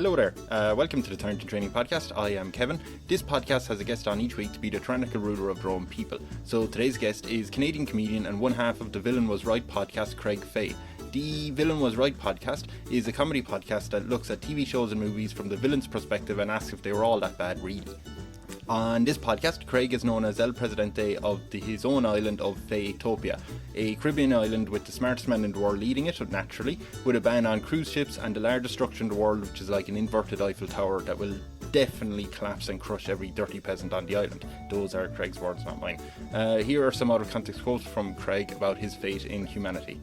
Hello there, welcome to the Tyrant Training Podcast. I am Kevin. This podcast has a guest on each week to be the tyrannical ruler of their own people. So today's guest is Canadian comedian and one half of the Villain Was Right podcast, Craig Fay. The Villain Was Right podcast is a comedy podcast that looks at TV shows and movies from the villain's perspective and asks if they were all that bad really. On this podcast, Craig is known as El Presidente of his own island of Faytopia, a Caribbean island with the smartest man in the world leading it, naturally, with a ban on cruise ships and the largest structure in the world, which is like an inverted Eiffel Tower that will definitely collapse and crush every dirty peasant on the island. Those are Craig's words, not mine. Here are some out-of-context quotes from Craig about his fate in humanity.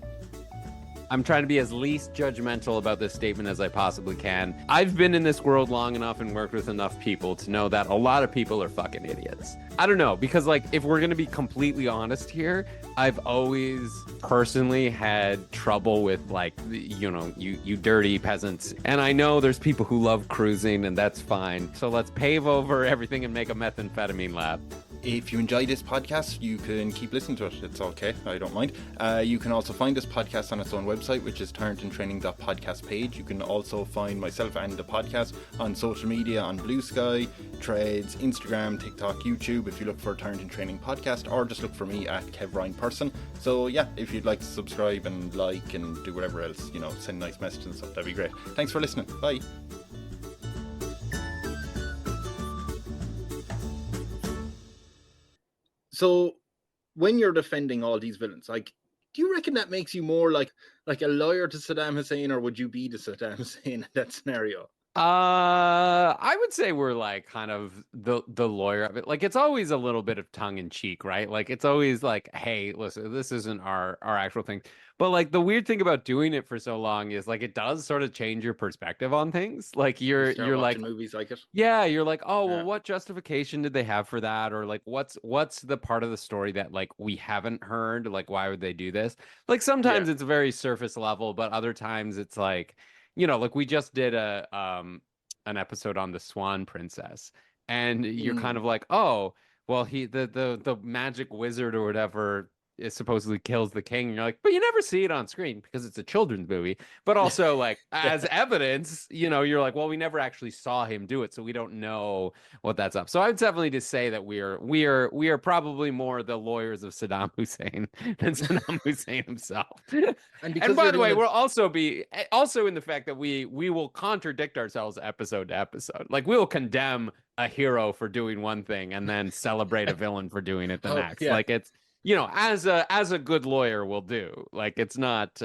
I'm trying to be as least judgmental about this statement as I possibly can. I've been in this world long enough and worked with enough people to know that a lot of people are fucking idiots. I don't know, because like, if we're going to be completely honest here, I've always personally had trouble with like, you dirty peasants. And I know there's people who love cruising and that's fine. So let's pave over everything and make a methamphetamine lab. If you enjoy this podcast, you can keep listening to it. It's okay. I don't mind. You can also find this podcast on its own website, which is tyrantandtraining.podcast page. You can also find myself and the podcast on social media on Bluesky, Threads, Instagram, TikTok, YouTube. If you look for Tyrant and Training Podcast, or just look for me at Kev Ryan Person. So yeah, if you'd like to subscribe and like and do whatever else, send nice messages and stuff, that'd be great. Thanks for listening. Bye. So, when you're defending all these villains, like, do you reckon that makes you more like a lawyer to Saddam Hussein, or would you be the Saddam Hussein in that scenario? I would say we're like kind of the lawyer of it. Like, it's always a little bit of tongue in cheek, right? Like, it's always like, hey, listen, this isn't our actual thing. But like, the weird thing about doing it for so long is like, it does sort of change your perspective on things. Like, you're like movies like it. Yeah, you're like, oh, well, what justification did they have for that? Or like, what's the part of the story that like we haven't heard? Like, why would they do this? Like, sometimes it's very surface level, but other times it's like, like we just did an episode on the Swan Princess, and you're kind of like, oh, well, the magic wizard or whatever it supposedly kills the king. And you're like, but you never see it on screen because it's a children's movie. But also, like, as evidence, you're like, well, we never actually saw him do it, so we don't know what that's up. So I would definitely just say that we are probably more the lawyers of Saddam Hussein than Saddam Hussein himself. And by the way, we'll also be in the fact that we will contradict ourselves episode to episode. Like, we'll condemn a hero for doing one thing and then celebrate a villain for doing it the next. Yeah. Like, it's as a good lawyer will do. Like, it's not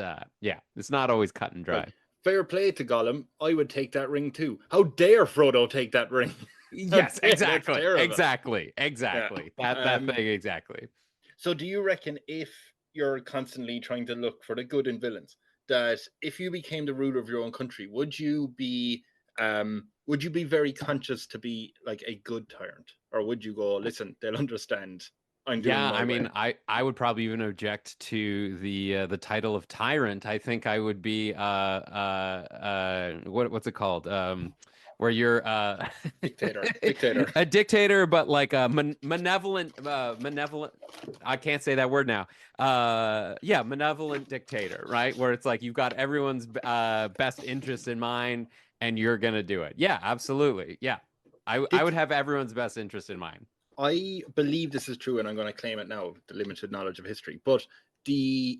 it's not always cut and dry. Like, fair play to Gollum. I would take that ring too. How dare Frodo take that ring? Yes, exactly. Yeah. That thing, exactly. So do you reckon, if you're constantly trying to look for the good in villains, that if you became the ruler of your own country, would you be very conscious to be like a good tyrant? Or would you go, listen, they'll understand, I mean, I would probably even object to the title of tyrant. I think I would be what's it called? Where you're dictator. A dictator, but like a malevolent. I can't say that word now. Malevolent dictator, right? Where it's like you've got everyone's best interest in mind, and you're gonna do it. Yeah, absolutely. Yeah, I would have everyone's best interest in mind. I believe this is true, and I'm going to claim it now, the limited knowledge of history. But the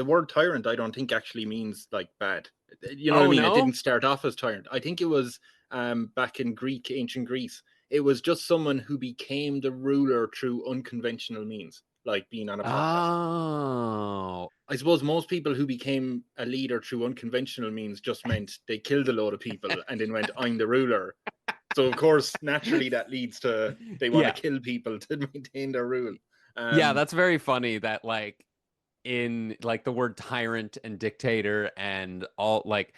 word tyrant, I don't think actually means like bad. You know what I mean? No? It didn't start off as tyrant. I think it was back in ancient Greece. It was just someone who became the ruler through unconventional means, like being on a podcast. Oh. I suppose most people who became a leader through unconventional means just meant they killed a load of people and then went, I'm the ruler. So, of course, naturally that leads to they want to kill people to maintain their rule. That's very funny that, like, in, like, the word tyrant and dictator and all, like,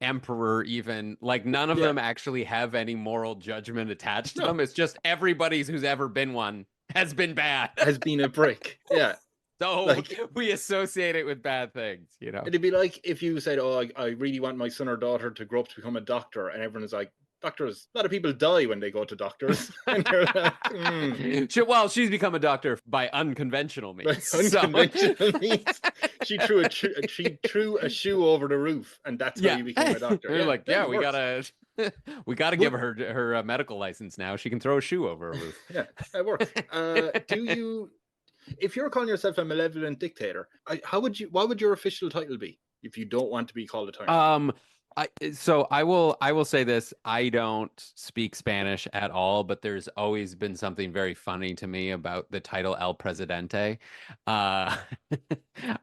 emperor even, like, none of them actually have any moral judgment attached to them. It's just everybody's who's ever been one has been bad. Has been a prick. Yeah. So like, we associate it with bad things, It'd be like if you said, oh, I really want my son or daughter to grow up to become a doctor, and everyone's like, doctors, a lot of people die when they go to doctors. And you're like, Well, she's become a doctor by unconventional means. Means. She threw a shoe over the roof, and that's how you became a doctor. You're like, we gotta We got to give her medical license now. She can throw a shoe over a roof. Yeah, it works. If you're calling yourself a malevolent dictator, what would your official title be if you don't want to be called a tyrant? I will say this. I don't speak Spanish at all, but there's always been something very funny to me about the title El Presidente. Uh,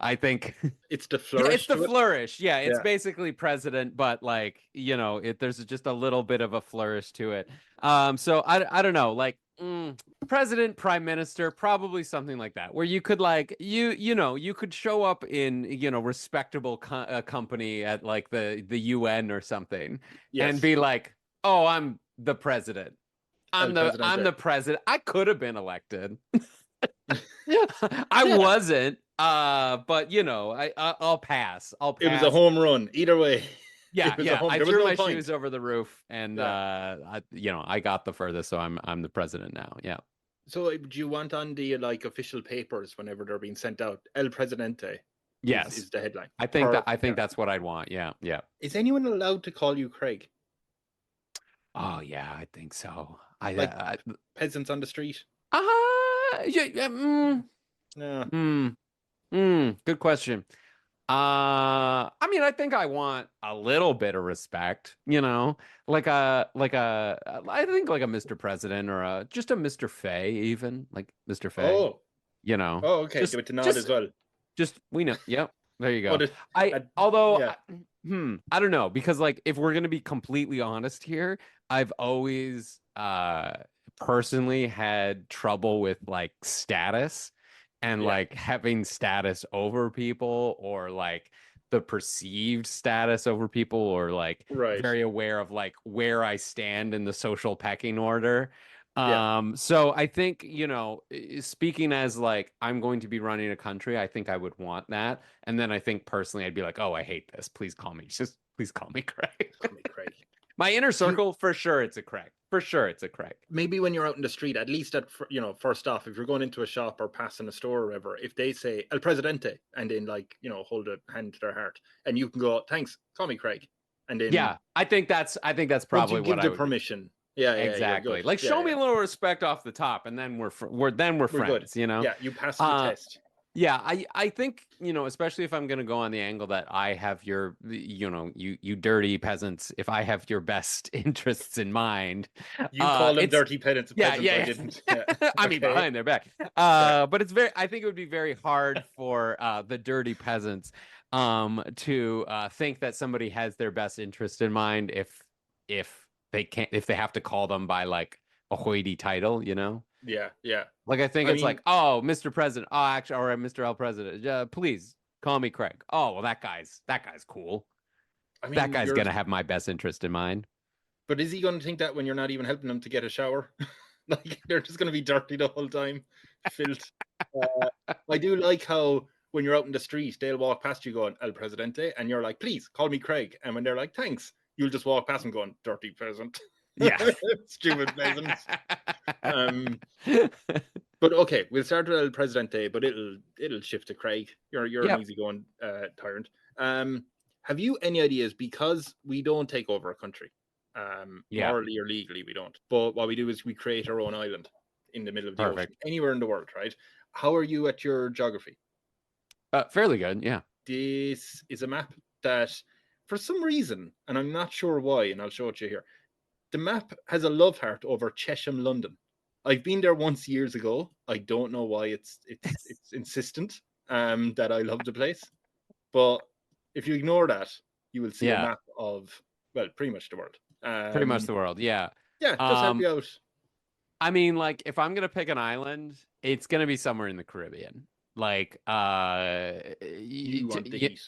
I think it's the yeah, flourish. it's the flourish. Yeah, it's Yeah. basically president, but like, there's just a little bit of a flourish to it. So I don't know, like president, prime minister, probably something like that, where you could like you could show up in respectable company at like the UN or something, and be like, oh, I'm the president. I'm the president. I could have been elected. I wasn't. But I'll pass. It was a home run either way. Yeah, yeah. I threw my shoes over the roof, and I got the furthest, so I'm the president now. Yeah. So do you want on the like official papers whenever they're being sent out, El Presidente? Yes, is the headline. I think that's what I'd want. Yeah, yeah. Is anyone allowed to call you Craig? Oh yeah, I think so. Peasants on the street. Yeah. Good question. I mean, I think I want a little bit of respect, I think like a Mr. President or just a Mr. Fay, even like Mr. Fay. Oh, okay. Give it to nod as well. Just we know. Yep. There you go. I don't know, because like if we're gonna be completely honest here, I've always personally had trouble with like status. And like having status over people, or like the perceived status over people, or like very aware of like where I stand in the social pecking order. So I think, speaking as like I'm going to be running a country, I think I would want that. And then I think personally I'd be like, oh, I hate this. Please call me Craig. Call me Craig. My inner circle, for sure, it's a Craig. For sure, it's a Craig. Maybe when you're out in the street, at least first off, if you're going into a shop or passing a store or whatever, if they say El Presidente and then like, hold a hand to their heart, and you can go, thanks, call me Craig. And then I think that's probably what I would give the permission. Yeah, exactly. Like show me a little respect off the top, and then we're friends, good. Yeah, you pass the test. Yeah, I think, especially if I'm going to go on the angle that I have your, you dirty peasants, if I have your best interests in mind. You call them dirty peasants. Yeah. I didn't. Yeah. I mean, behind their back. But I think it would be very hard for the dirty peasants to think that somebody has their best interest in mind if they have to call them by like a hoity title, Yeah. Like I think it's like, oh, Mr. President. Oh, actually, all right, Mr. El President. Please call me Craig. Oh, well, that guy's cool. That guy's gonna have my best interest in mind. But is he going to think that when you're not even helping him to get a shower? Like they're just going to be dirty the whole time, filth. I do like how when you're out in the street, they'll walk past you going El Presidente, and you're like, please call me Craig. And when they're like, thanks, you'll just walk past them going, dirty peasant. Yeah. Stupid peasants. But okay, we'll start with El Presidente, but it'll shift to Craig. You're an easygoing tyrant. Have you any ideas, because we don't take over a country, morally or legally we don't, but what we do is we create our own island in the middle of the ocean, anywhere in the world, right? How are you at your geography? Fairly good, yeah. This is a map that for some reason, and I'm not sure why, and I'll show it you here, the map has a love heart over Chesham, London. I've been there once years ago. I don't know why it's insistent that I love the place. But if you ignore that, you will see a map of, well, pretty much the world. Pretty much the world, yeah. Yeah, just help you out. I mean, like, if I'm going to pick an island, it's going to be somewhere in the Caribbean. Like, you want the heat.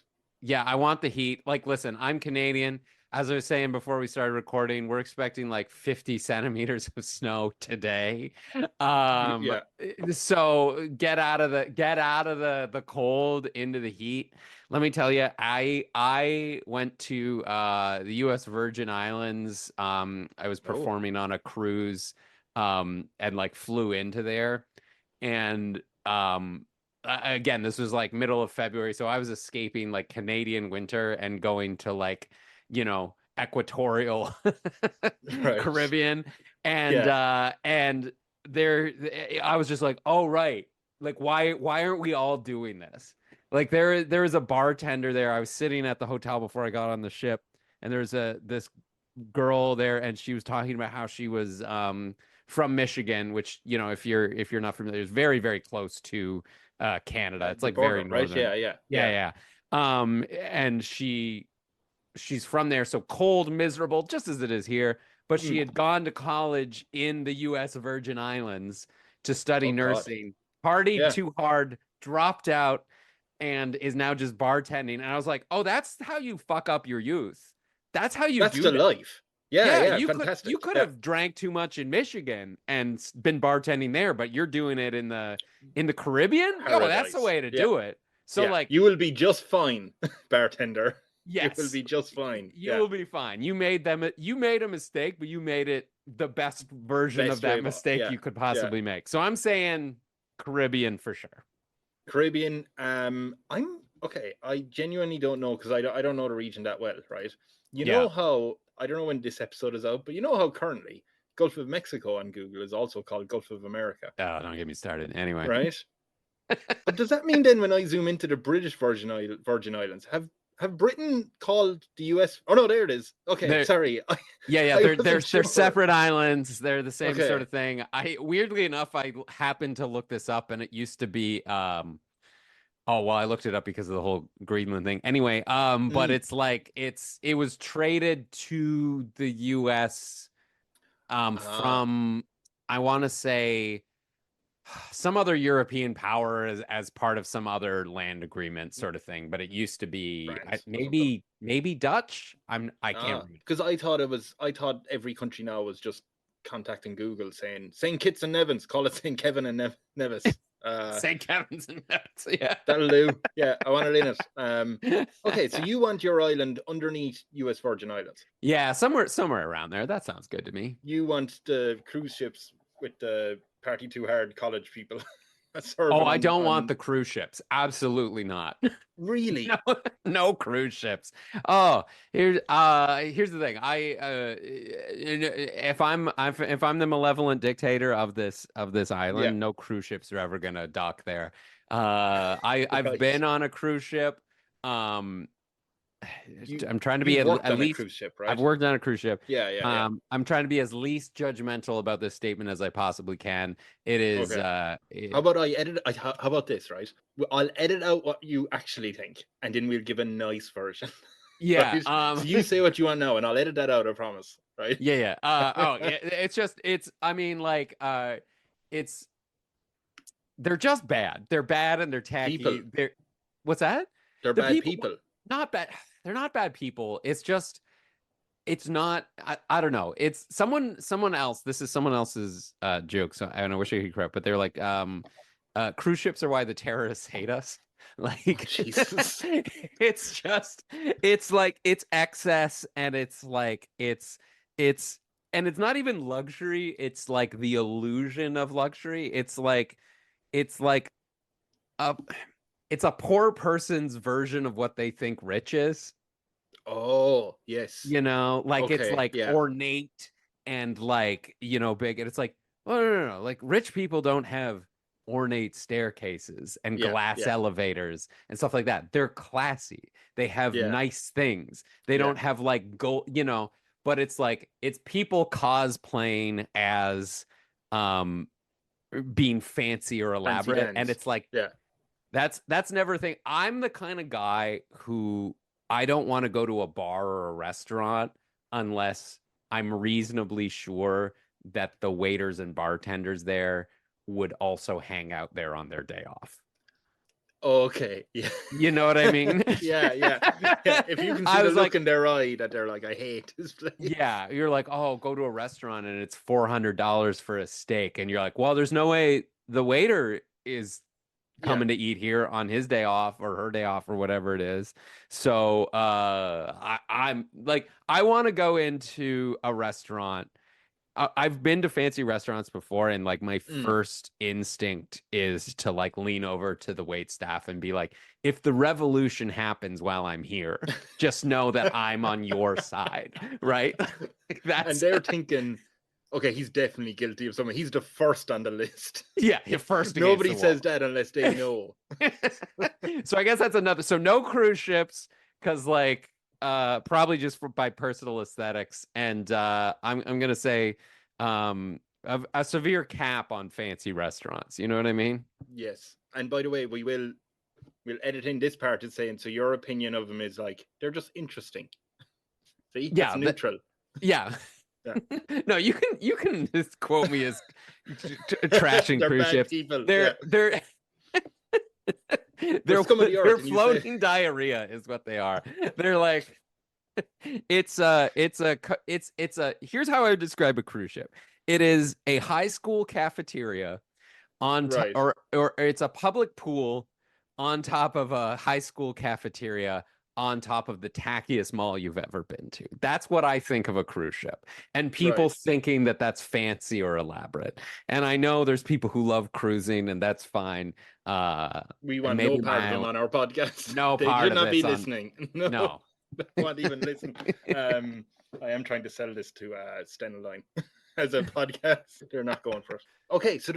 Yeah, I want the heat. Like, listen, I'm Canadian. As I was saying before we started recording, we're expecting like 50 centimeters of snow today. So get out of the cold into the heat. Let me tell you, I went to the U.S. Virgin Islands. I was performing on a cruise, and like flew into there, and again, this was like middle of February, so I was escaping like Canadian winter and going to like, equatorial Right. Caribbean, and there I was just like, oh right, like why aren't we all doing this? Like there was a bartender there. I was sitting at the hotel before I got on the ship, and there's this girl there, and she was talking about how she was from Michigan, which, you know, if you're not familiar, is very, very close to Canada. It's The like border, very right? northern. Yeah. And she's from there, so cold, miserable, just as it is here. But she had gone to college in the U.S. Virgin Islands to study Oh God. nursing, partied Yeah. too hard, dropped out, and is now just bartending. And I was like, oh, that's how you fuck up your youth. That's how you That's do the that. life. Yeah, Yeah, yeah, you fantastic. could Yeah. have drank too much in Michigan and been bartending there, but you're doing it in the Caribbean. Oh, that's the Paradise. way to Yeah. do it. So Yeah. like, You will be just fine, bartender. You will yes, be just fine. you Yeah. will be fine. You made a mistake, but you made it the best version of Best way that mistake yeah. you could Yeah. possibly make. So I'm saying Caribbean for sure. Caribbean. I'm okay. I genuinely don't know, because I don't know the region that well, right? You Yeah. know how, I don't know when this episode is out, but you know how currently Gulf of Mexico on Google is also called Gulf of America, Oh, don't get me started. Anyway. right? But does that mean then when I zoom into the British Virgin Islands, have Britain called the US? Oh no, there it is. Okay, They're- sorry. Yeah, I they're wasn't sure. separate islands. They're the same Okay. sort of thing. I weirdly enough, I happened to look this up, and it used to be oh well, I looked it up because of the whole Greenland thing. Anyway, but it's like it was traded to the US from, I want to say, some other European power as part of some other land agreement sort of thing, but it used to be France or maybe Dutch. I can't remember. because I thought every country now was just contacting Google saying St. Kitts and Nevins, call it St. Kevin and Nevis. St. Kevin's and Nevis, yeah. That'll do. Yeah, I want it in it. Okay, so you want your island underneath US Virgin Islands. Yeah, somewhere around there. That sounds good to me. You want the cruise ships with the party too hard college people. Oh, I don't want the cruise ships. Absolutely not. Really? No cruise ships. Oh, here's the thing. If I'm the malevolent dictator of this island, no cruise ships are ever gonna dock there. I've been on a cruise ship. I'm trying to be at least cruise ship, right? I've worked on a cruise ship. Yeah. I'm trying to be as least judgmental about this statement as I possibly can. It is how about I edit how about this, right? I'll edit out what you actually think, and then we'll give a nice version. Yeah. Right? So you say what you want now, and I'll edit that out, I promise. Right? Yeah. I mean, like, they're just bad. They're bad and they're tacky. What's that? They're bad people. Not bad. They're not bad people. It's just, it's not, I don't know. It's someone else. This is someone else's joke. So I wish I could correct, but they're like, cruise ships are why the terrorists hate us. Like, Jesus. it's like, it's excess, and it's like, and it's not even luxury. It's like the illusion of luxury. It's like it's a poor person's version of what they think rich is. Oh, yes. You know, like, it's like ornate and like, you know, big. And it's like, oh, no. Like, rich people don't have ornate staircases and glass elevators and stuff like that. They're classy. They have nice things. They don't have like gold, you know, but it's like, it's people cosplaying as being fancy or elaborate. And it's like, that's never a thing. I'm the kind of guy who, I don't want to go to a bar or a restaurant unless I'm reasonably sure that the waiters and bartenders there would also hang out there on their day off. Okay. Yeah. You know what I mean? Yeah. If you can see the look in their eye that they're like, I hate this place. Yeah. You're like, oh, go to a restaurant and it's $400 for a steak. And you're like, well, there's no way the waiter is coming to eat here on his day off or her day off or whatever it is. So I'm like, I want to go into a restaurant I've been to fancy restaurants before, and like my first instinct is to like lean over to the wait staff and be like, if the revolution happens while I'm here, just know that I'm on your side, right? That's And they're thinking, okay, he's definitely guilty of something. He's the first on the list. Yeah, first. Nobody says that unless they know. So I guess that's another. So no cruise ships, because like probably just by personal aesthetics, and I'm gonna say a severe cap on fancy restaurants. You know what I mean? Yes. And by the way, we'll edit in this part and saying, so your opinion of them is like they're just interesting. See, that's neutral. Yeah. No, you can just quote me as trashing cruise ships. People. They're floating diarrhea is what they are. They're like it's a here's how I would describe a cruise ship. It is a high school cafeteria on top, or it's a public pool on top of a high school cafeteria on top of the tackiest mall you've ever been to. That's what I think of a cruise ship. And people thinking that that's fancy or elaborate. And I know there's people who love cruising, and that's fine. We want no part of them on our podcast. No they part should of not be this listening. No. They won't even listen. I am trying to sell this to Stena Line as a podcast. They're not going for it. Okay, so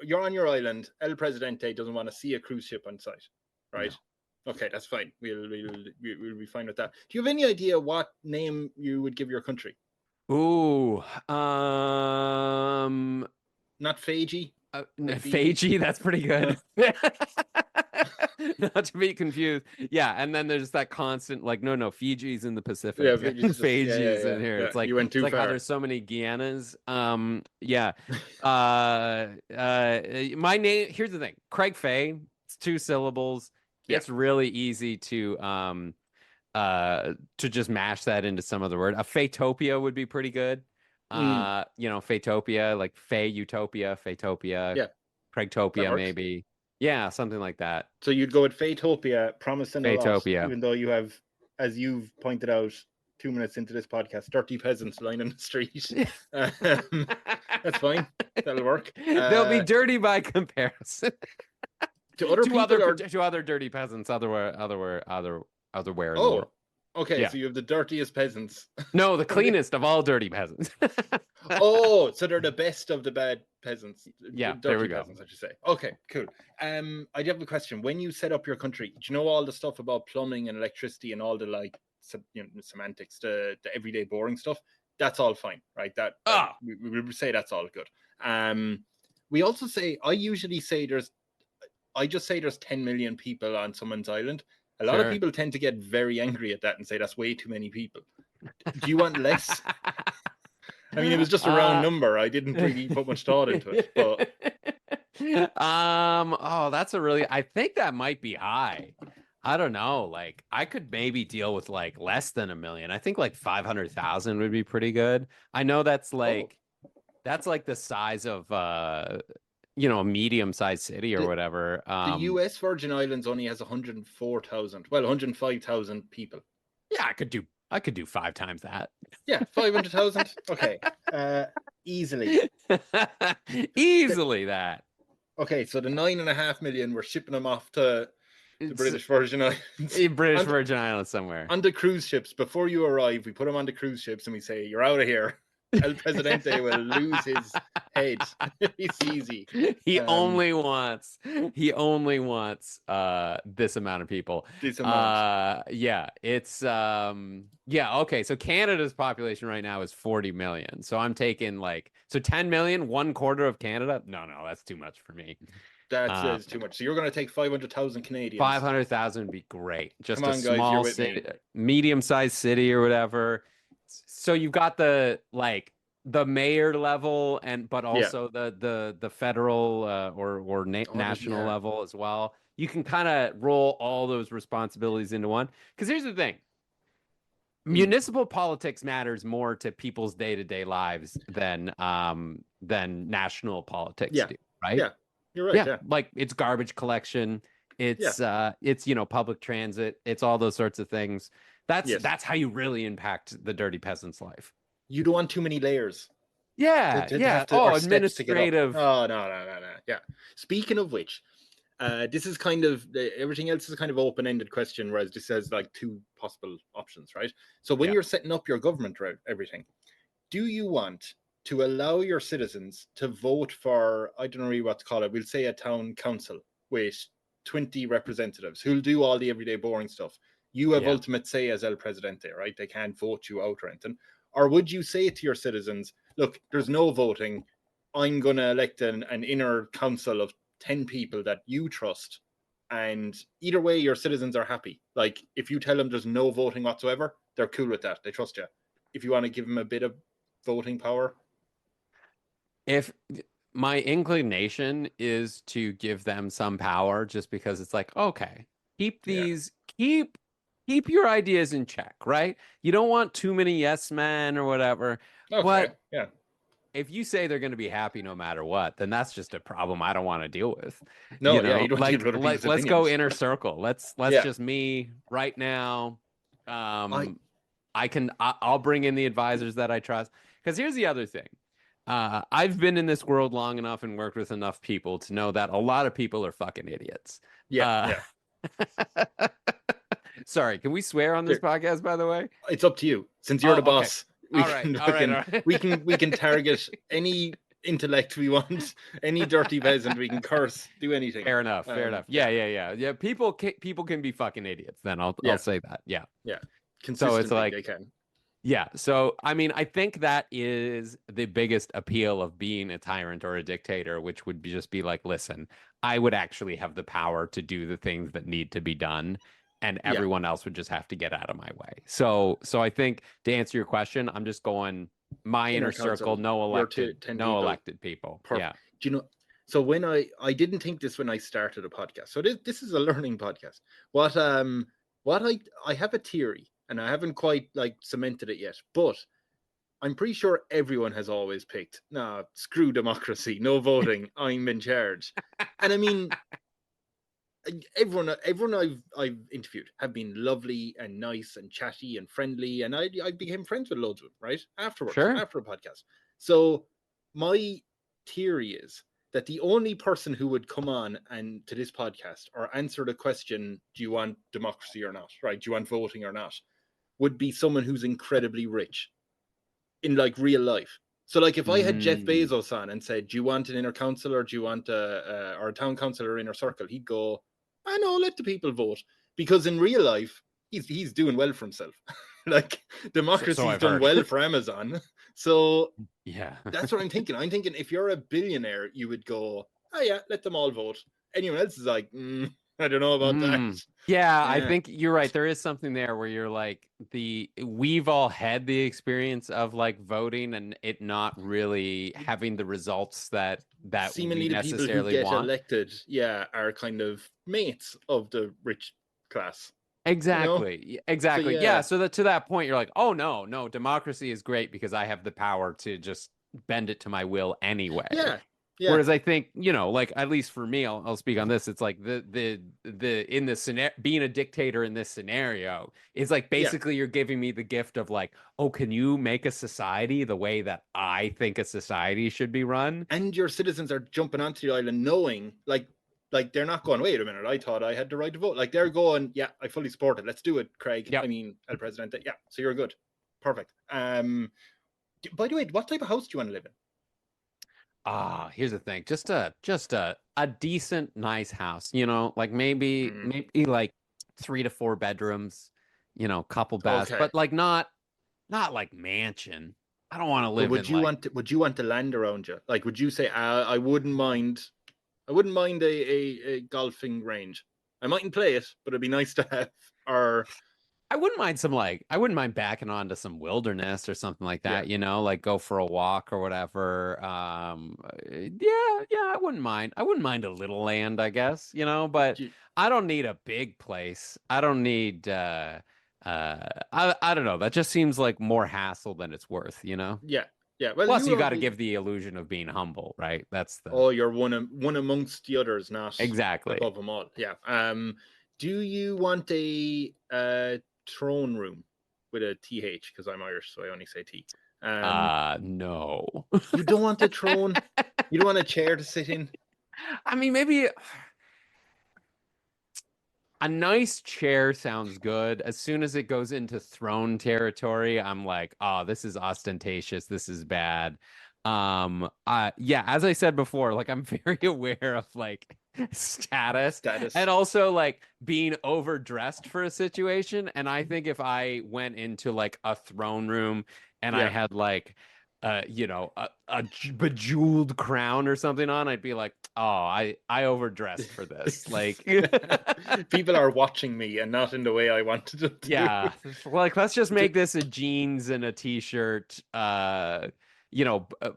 you're on your island. El Presidente doesn't want to see a cruise ship on site, right? No. Okay, that's fine. We'll be fine with that. Do you have any idea what name you would give your country? Ooh, not Fiji. Fiji, that's pretty good. Not to be confused. Yeah, and then there's that constant like, no, Fiji's in the Pacific. Yeah, Fiji's in here. It's like, you went too far. How there's so many Guianas. Yeah. My name. Here's the thing. Craig Fay. It's 2 syllables. Yeah. It's really easy to just mash that into some other word. A Faytopia would be pretty good. Faytopia, like Fay-utopia, Faytopia. Yeah. Craigtopia, maybe. Yeah, something like that. So you'd go with Faytopia, promising a lot, even though you have, as you've pointed out 2 minutes into this podcast, dirty peasants lining the street. That's fine. That'll work. They'll be dirty by comparison. To other dirty peasants otherwhere in the world. Okay, yeah. So you have the dirtiest peasants. No, the cleanest of all dirty peasants. Oh, so they're the best of the bad peasants. Yeah, dirty there we go. Peasants, I should say. Okay, cool. I do have a question. When you set up your country, do you know all the stuff about plumbing and electricity and all the semantics, the everyday boring stuff? That's all fine, right? We say that's all good. We also say, I just say there's 10 million people on someone's island. A lot of people tend to get very angry at that and say that's way too many people. Do you want less? I mean, it was just a round number. I didn't really put much thought into it. But I think that might be high. I don't know. Like, I could maybe deal with like less than 1 million. I think like 500,000 would be pretty good. I know that's like the size of a medium-sized city or whatever. The U.S. Virgin Islands only has 105,000 people. Yeah, I could do 5 times that. Yeah, 500,000. Okay, easily. Easily that. Okay, so the 9.5 million, we're shipping them off to the British Virgin Islands. Virgin Islands somewhere. On the cruise ships, before you arrive, we put them on the cruise ships and we say, you're out of here. El Presidente will lose his head. It's easy. He only wants this amount of people. This amount. It's okay. So Canada's population right now is 40 million. So I'm taking 10 million, 1/4 of Canada. No, that's too much for me. That's too much. So you're going to take 500,000 Canadians. 500,000 would be great. Just a small city, medium-sized city or whatever. So you've got the mayor level but also the federal or national level as well. You can kind of roll all those responsibilities into one. Because here's the thing. Municipal politics matters more to people's day-to-day lives than national politics do, right? Yeah, you're right. Yeah. Like it's garbage collection. It's public transit. It's all those sorts of things. That's how you really impact the dirty peasant's life. You don't want too many layers. Yeah, To yeah. have to, Oh, or steps to get up. administrative. Oh, no. Yeah. Speaking of which, this is kind of everything else is a kind of open-ended question, whereas this has like two possible options, right? So when Yeah. you're setting up your government or everything, do you want to allow your citizens to vote for, I don't know really what to call it, we'll say a town council with 20 representatives who'll do all the everyday boring stuff? You have Yeah. ultimate say as El Presidente, right? They can't vote you out or anything. Or would you say to your citizens, look, there's no voting. I'm going to elect an inner council of 10 people that you trust. And either way, your citizens are happy. Like, if you tell them there's no voting whatsoever, they're cool with that. They trust you. If you want to give them a bit of voting power. If my inclination is to give them some power just because it's like, okay, keep Yeah. these, keep your ideas in check, right? You don't want too many yes men or whatever. Okay. But Yeah. if you say they're going to be happy no matter what, then that's just a problem I don't want to deal with. No, You yeah, know, you don't deal with other people's let's go opinions. inner circle. Let's Yeah. just me right now. I'll bring in the advisors that I trust. Because here's the other thing. I've been in this world long enough and worked with enough people to know that a lot of people are fucking idiots. Yeah. Sorry, can we swear on this podcast, by the way? It's up to you. Since you're the boss, all right. we can target any intellect we want, any dirty peasant we can curse, do anything. Fair enough. Yeah. People can be fucking idiots. Then I'll say that. Yeah. Consistently, so it's like they can. Yeah. So, I mean, I think that is the biggest appeal of being a tyrant or a dictator, which would just be like, listen, I would actually have the power to do the things that need to be done, and everyone else would just have to get out of my way. So I think to answer your question, I'm just going my inner circle, no elected people. Perfect. Yeah. Do you know? So when I didn't think this when I started a podcast. So this is a learning podcast. What I have a theory. And I haven't quite like cemented it yet, but I'm pretty sure everyone has always picked, nah, screw democracy, no voting, I'm in charge. And I mean, everyone I've interviewed have been lovely and nice and chatty and friendly, and I became friends with loads of them, right? Afterwards, after a podcast. So my theory is that the only person who would come on and to this podcast or answer the question, do you want democracy or not, right? Do you want voting or not, would be someone who's incredibly rich in like real life. So like if I had Jeff Bezos on and said, do you want an inner council or do you want or a town council or inner circle? He'd go, I know, let the people vote. Because in real life, he's doing well for himself. Like democracy's done well for Amazon. So yeah, that's what I'm thinking. I'm thinking if you're a billionaire, you would go, oh yeah, let them all vote. Anyone else is like, I don't know about that. Yeah, I think you're right. There is something there where you're like we've all had the experience of like voting and it not really having the results that seemingly we the people who get elected, are kind of mates of the rich class. Exactly. You know? Exactly. So, so that to that point, you're like, oh no, democracy is great because I have the power to just bend it to my will anyway. Yeah. Whereas I think, like at least for me, I'll speak on this. It's like the in this scenario, being a dictator in this scenario is like basically you're giving me the gift of like, oh, can you make a society the way that I think a society should be run? And your citizens are jumping onto the island knowing like they're not going, wait a minute, I thought I had the right to vote. Like they're going, yeah, I fully support it. Let's do it, Craig. I mean, El Presidente. Yeah, so you're good. Perfect. By the way, what type of house do you want to live in? Here's the thing. Just a decent, nice house, like maybe like 3 to 4 bedrooms, couple baths, but like not like mansion. I don't want to live would you want the land around you? Like, would you say, I wouldn't mind a golfing range. I mightn't play it, but it'd be nice to have. Or I wouldn't mind backing onto some wilderness or something like that, like go for a walk or whatever. I wouldn't mind. I wouldn't mind a little land, I guess, but I don't need a big place. I don't need I don't know. That just seems like more hassle than it's worth, Yeah. Well, plus you got to give the illusion of being humble, right? That's the you're one amongst the others, not exactly above them all. Yeah. Do you want a throne room with a TH? Because I'm Irish, so I only say T. No. You don't want a throne? You don't want a chair to sit in? I mean, maybe a nice chair sounds good. As soon as it goes into throne territory, I'm like, oh, this is ostentatious. This is bad. Yeah, as I said before, like I'm very aware of like status and also like being overdressed for a situation. And I think if I went into like a throne room and I had like a bejeweled crown or something on, I'd be like, oh, I overdressed for this. Like people are watching me and not in the way I wanted them to. Yeah. Like let's just make this a jeans and a t-shirt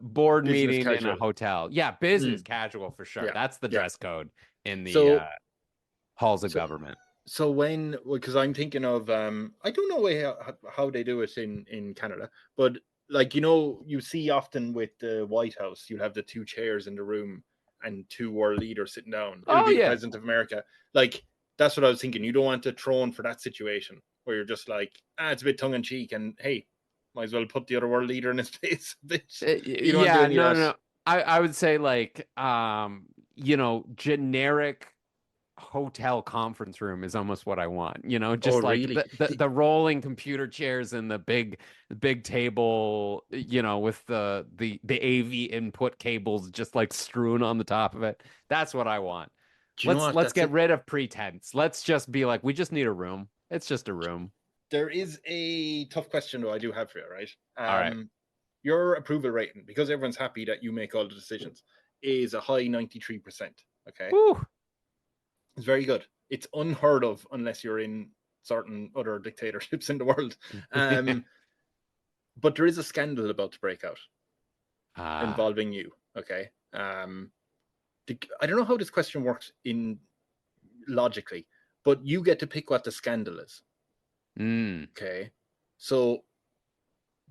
board Business meeting casual. in a hotel. Yeah, business casual for sure. Yeah. That's the dress code in the halls of government. So because I'm thinking of I don't know how they do it in Canada, but like you see often with the White House, you'll have the two chairs in the room and two world leaders sitting down. It'll be the President of America. Like that's what I was thinking. You don't want a throne for that situation where you're just like, it's a bit tongue in cheek, and hey, might as well put the other world leader in his place a bit. No. I would say like generic hotel conference room is almost what I want, just like really? the rolling computer chairs and the big table, with the AV input cables just like strewn on the top of it. That's what I want. Let's get rid of pretense. Let's just be like, we just need a room. It's just a room. There is a tough question though I do have for you, right? All right. Your approval rating, because everyone's happy that you make all the decisions, is a high 93%. Okay. Woo. It's very good. It's unheard of unless you're in certain other dictatorships in the world. But there is a scandal about to break out involving you. Okay. I don't know how this question works logically, but you get to pick what the scandal is. Okay. So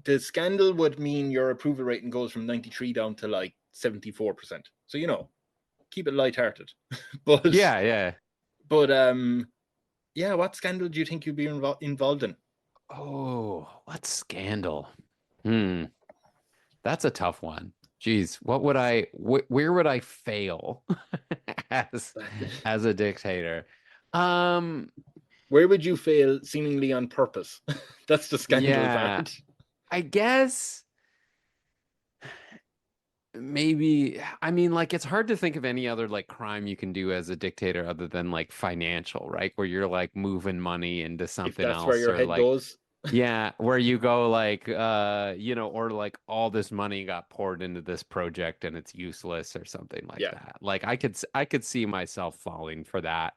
the scandal would mean your approval rating goes from 93 down to like 74%. So, keep it lighthearted. But what scandal do you think you'd be involved in? Oh, what scandal? That's a tough one. Jeez, where would I fail as a dictator? Where would you fail seemingly on purpose? That's the scandal part. I guess maybe, I mean, like it's hard to think of any other like crime you can do as a dictator other than like financial, right? Where you're like moving money into something else. That's where your head goes. Yeah, where you go like or like all this money got poured into this project and it's useless or something like that. Like I could see myself falling for that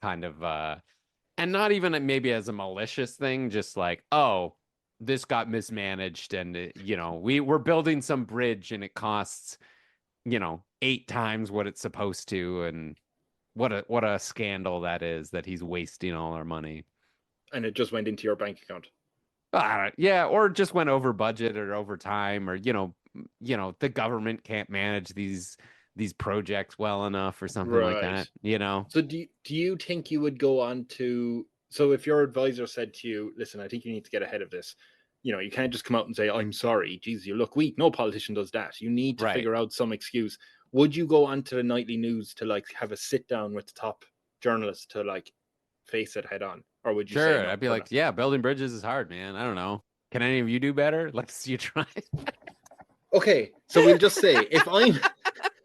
kind of and not even maybe as a malicious thing, just like, oh, this got mismanaged and we're building some bridge and it costs 8 times what it's supposed to, and what a scandal that is, that he's wasting all our money and it just went into your bank account. Or just went over budget or over time, or the government can't manage these projects well enough or something like that. So do you think you would go on to, so if your advisor said to you, listen, I think you need to get ahead of this, you can't just come out and say, I'm sorry, geez, you look weak. No politician does that. You need to figure out some excuse. Would you go on to the nightly news to like have a sit down with the top journalists to like face it head on? Or would you say no, I'd be like, yeah, building bridges is hard, man. I don't know. Can any of you do better? Let's you try. Okay, so we'll just say if I'm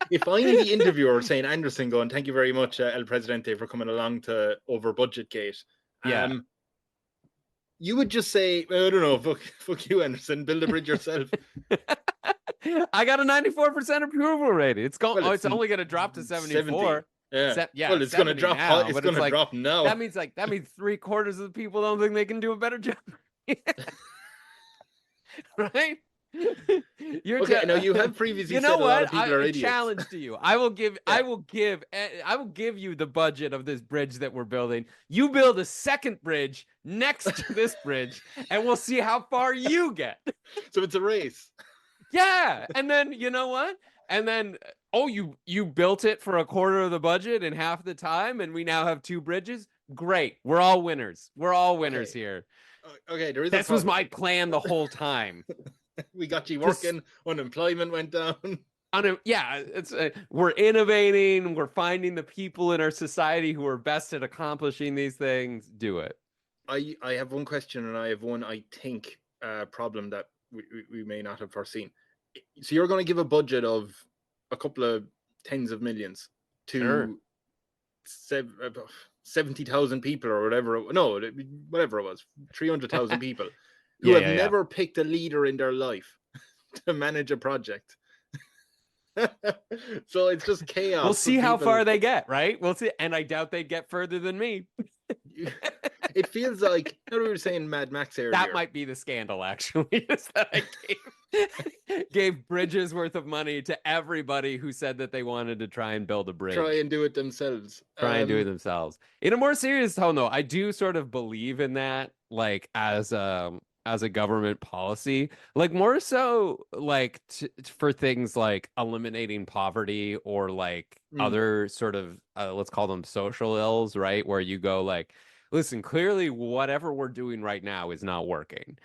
the interviewer saying Anderson going, thank you very much, El Presidente, for coming along to over budget gate. You would just say, I don't know, fuck you, Anderson, build a bridge yourself. I got a 94% approval rating. It's it's only going to drop to 74. 70. Well, it's going to drop now. It's going to drop now. That means 3/4 of the people don't think they can do a better job. Right? Now you have previously said a lot of people are idiots. Challenge to you. I will give you the budget of this bridge that we're building. You build a second bridge next to this bridge, and we'll see how far you get. So it's a race. Yeah, and then you know what? And then you built it for 1/4 of the budget in half the time, and we now have 2 bridges. Great, we're all winners. We're all winners here. Okay, this was my plan the whole time. We got you working. Unemployment went down. It's we're innovating. We're finding the people in our society who are best at accomplishing these things. Do it. I have one question, and I have one, I think, problem that we may not have foreseen. So you're going to give a budget of a couple of tens of millions to 70,000 people or whatever. Whatever it was, 300,000 people who have never picked a leader in their life to manage a project. So it's just chaos. We'll see how far they get, right? We'll see. And I doubt they get further than me. It feels like, we were saying Mad Max earlier. That might be the scandal, actually, is that I gave bridges worth of money to everybody who said that they wanted to try and build a bridge. Try and do it themselves. In a more serious tone, though, I do sort of believe in that, like, as a government policy, like more so like for things like eliminating poverty or like other sort of let's call them social ills, right? Where you go like, listen, clearly whatever we're doing right now is not working.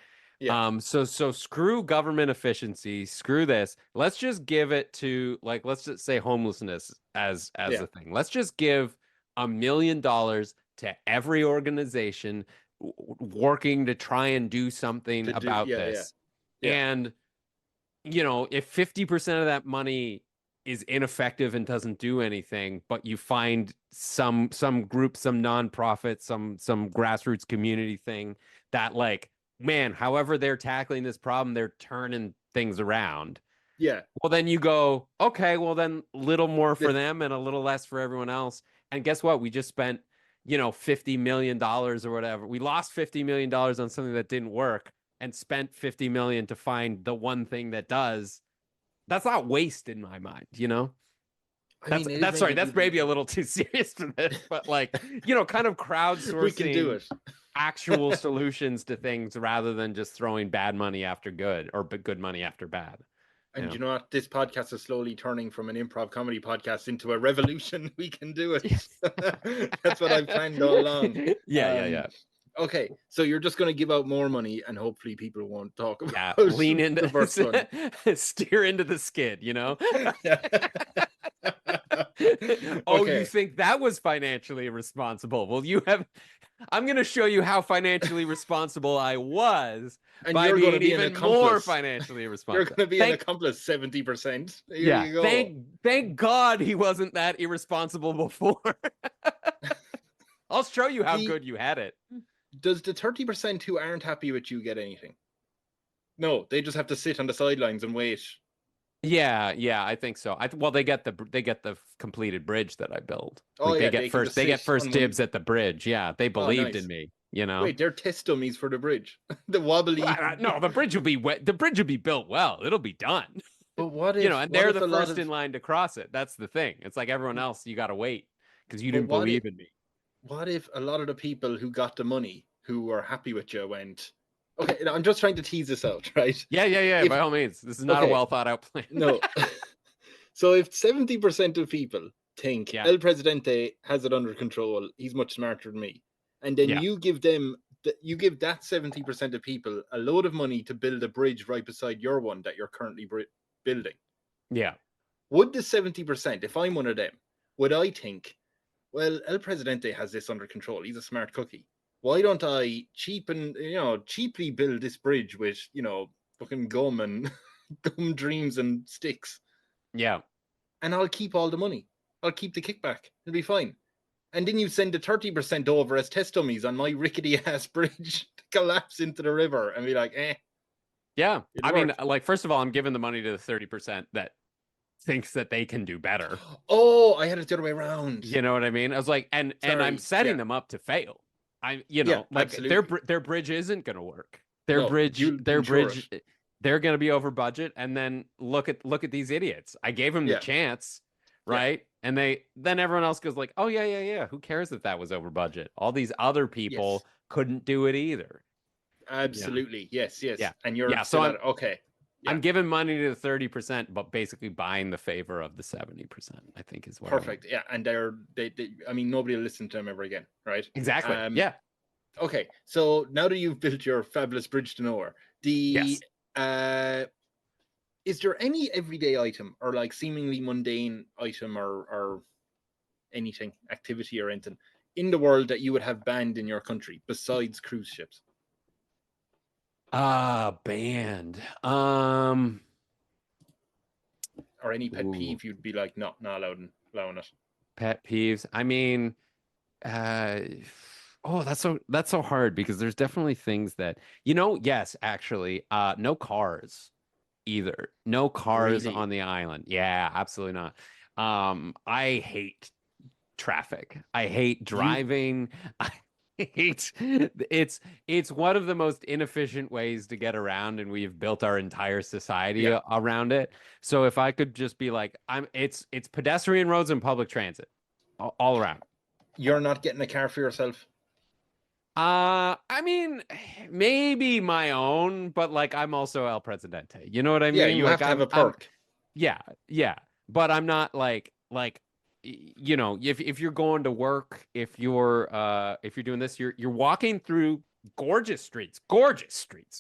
So screw government efficiency, screw this. Let's just give it to, like, let's just say homelessness as a thing. Let's just give $1 million to every organization working to try and do something about this. And if 50% of that money is ineffective and doesn't do anything, but you find some group, some nonprofit, some grassroots community thing that, like, man, however they're tackling this problem, they're turning things around. Well, then you go, okay, well then little more for them and a little less for everyone else. And guess what? We just spent $50 million or whatever. We lost $50 million on something that didn't work and spent $50 million to find the one thing that does. That's not waste in my mind, That's maybe a little too serious for this, but like, kind of crowdsourcing we can do it. Actual solutions to things rather than just throwing bad money after good or good money after bad. And you know what? This podcast is slowly turning from an improv comedy podcast into a revolution. We can do it. That's what I've planned all along. Yeah. Okay, so you're just going to give out more money, and hopefully people won't talk about lean into the first one. Steer into the skid, Oh, Okay. You think that was financially irresponsible? Well, I'm going to show you how financially responsible I was, and by you're being even more financially irresponsible. You're going to be an accomplice 70%. Here you go. Thank God he wasn't that irresponsible before. I'll show you how good you had it. Does the 30% who aren't happy with you get anything? No, they just have to sit on the sidelines and wait. Yeah, I think so. They get the completed bridge that I built. They get first dibs at the bridge. Yeah, they believed in me. Wait, they're test dummies for the bridge. The wobbly. No, the bridge will be wet. The bridge will be built well. It'll be done. But what if and they're the first in line to cross it? That's the thing. It's like everyone else. You got to wait because you didn't believe in me. What if a lot of the people who got the money, who were happy with you, went? Okay, I'm just trying to tease this out, right? Yeah. By all means, this is not a well thought out plan. No. So if 70% of people think El Presidente has it under control, he's much smarter than me, and then you give that 70% of people a load of money to build a bridge right beside your one that you're currently building. Yeah. Would the 70%, if I'm one of them, would I think, well, El Presidente has this under control. He's a smart cookie. Why don't I cheaply build this bridge with, fucking gum and gum dreams and sticks? Yeah. And I'll keep all the money. I'll keep the kickback. It'll be fine. And then you send the 30% over as test dummies on my rickety ass bridge to collapse into the river and be like, eh. Yeah. I mean, like, first of all, I'm giving the money to the 30% that thinks that they can do better. Oh, I had it the other way around. You know what I mean? I was like, and I'm setting them up to fail. Their bridge isn't going to work. Their bridge, they're going to be over budget. And then look at these idiots. I gave them the chance, right? Yeah. And then everyone else goes like, oh yeah. Who cares if that was over budget? All these other people couldn't do it either. Absolutely, yes. Yeah. And you're okay. Yeah. I'm giving money to the 30%, but basically buying the favor of the 70%. I think is what. Perfect. Yeah, and they I mean, nobody will listen to them ever again, right? Exactly. Yeah. Okay, so now that you've built your fabulous bridge to nowhere, the Is there any everyday item or like seemingly mundane item or anything, activity or anything in the world that you would have banned in your country besides cruise ships? Banned. Or any pet peeve you'd be like, no, not allowing it. Pet peeves. I mean, that's so hard because there's definitely things that, yes, actually, no cars either. No cars Really? on the island. Yeah, absolutely not. I hate traffic. I hate driving. I hate it's one of the most inefficient ways to get around, and we've built our entire society around it. So if I could just be like, it's pedestrian roads and public transit all around. You're not getting a car for yourself? I mean, maybe my own, but like I'm also El Presidente. You know what I mean? Yeah, you have to have a perk. Yeah. But I'm not like if you're going to work, if you're doing this, you're walking through gorgeous streets,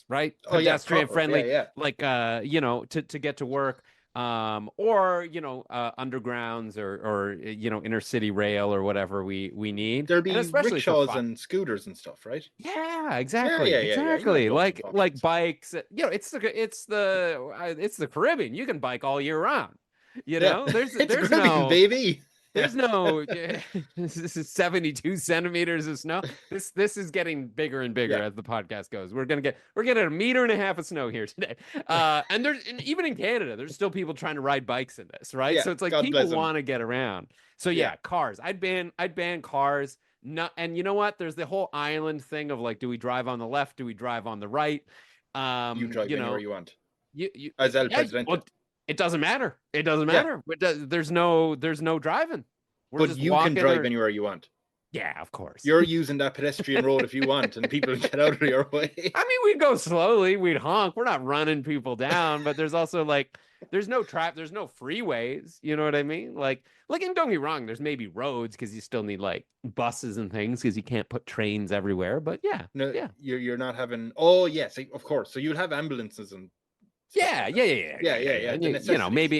right? Pedestrian friendly, like to get to work. Or undergrounds or inner city rail or whatever we need. There'd be and especially rickshaws and scooters and stuff, right? Yeah, exactly. Exactly. Like bikes. It's the Caribbean. You can bike all year round. There's Caribbean, no baby. There's no this is 72 centimeters of snow. This is getting bigger and bigger as the podcast goes. We're getting 1.5 meters of snow here today. And even in Canada, there's still people trying to ride bikes in this, right? So it's like God people want to get around. So cars. I'd ban cars. And you know what? There's the whole island thing of like, do we drive on the left? Do we drive on the right? You drive anywhere you want. You as El Presidente. Well, it doesn't matter. It doesn't matter. There's no driving. But you can drive anywhere you want. Yeah, of course. You're using that pedestrian road if you want, and people get out of your way. I mean, we'd go slowly. We'd honk. We're not running people down, but there's also like, there's no there's no freeways. You know what I mean? Like, and don't get me wrong, there's maybe roads because you still need like buses and things because you can't put trains everywhere. But you're not having. Oh yes, of course. So you'll have ambulances and. Yeah.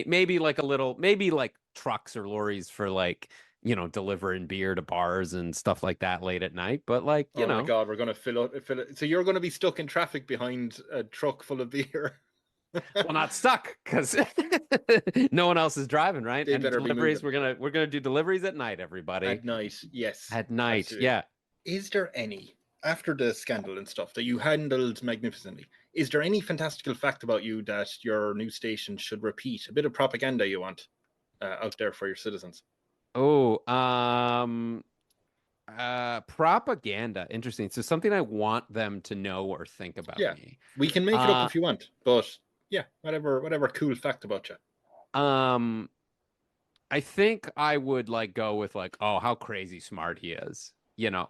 Maybe like a little, maybe like trucks or lorries for like, delivering beer to bars and stuff like that late at night. But like, oh my God, we're gonna fill it. So you're gonna be stuck in traffic behind a truck full of beer. Well, not stuck because no one else is driving, right? They better deliveries. be we're gonna do deliveries at night, everybody. At night, yes. At night, absolutely. Yeah. Is there any, after the scandal and stuff that you handled magnificently, is there any fantastical fact about you that your new station should repeat? A bit of propaganda you want out there for your citizens? Oh, propaganda. Interesting. So something I want them to know or think about me. We can make it up if you want, but whatever cool fact about you. I think I would like go with like, oh, how crazy smart he is.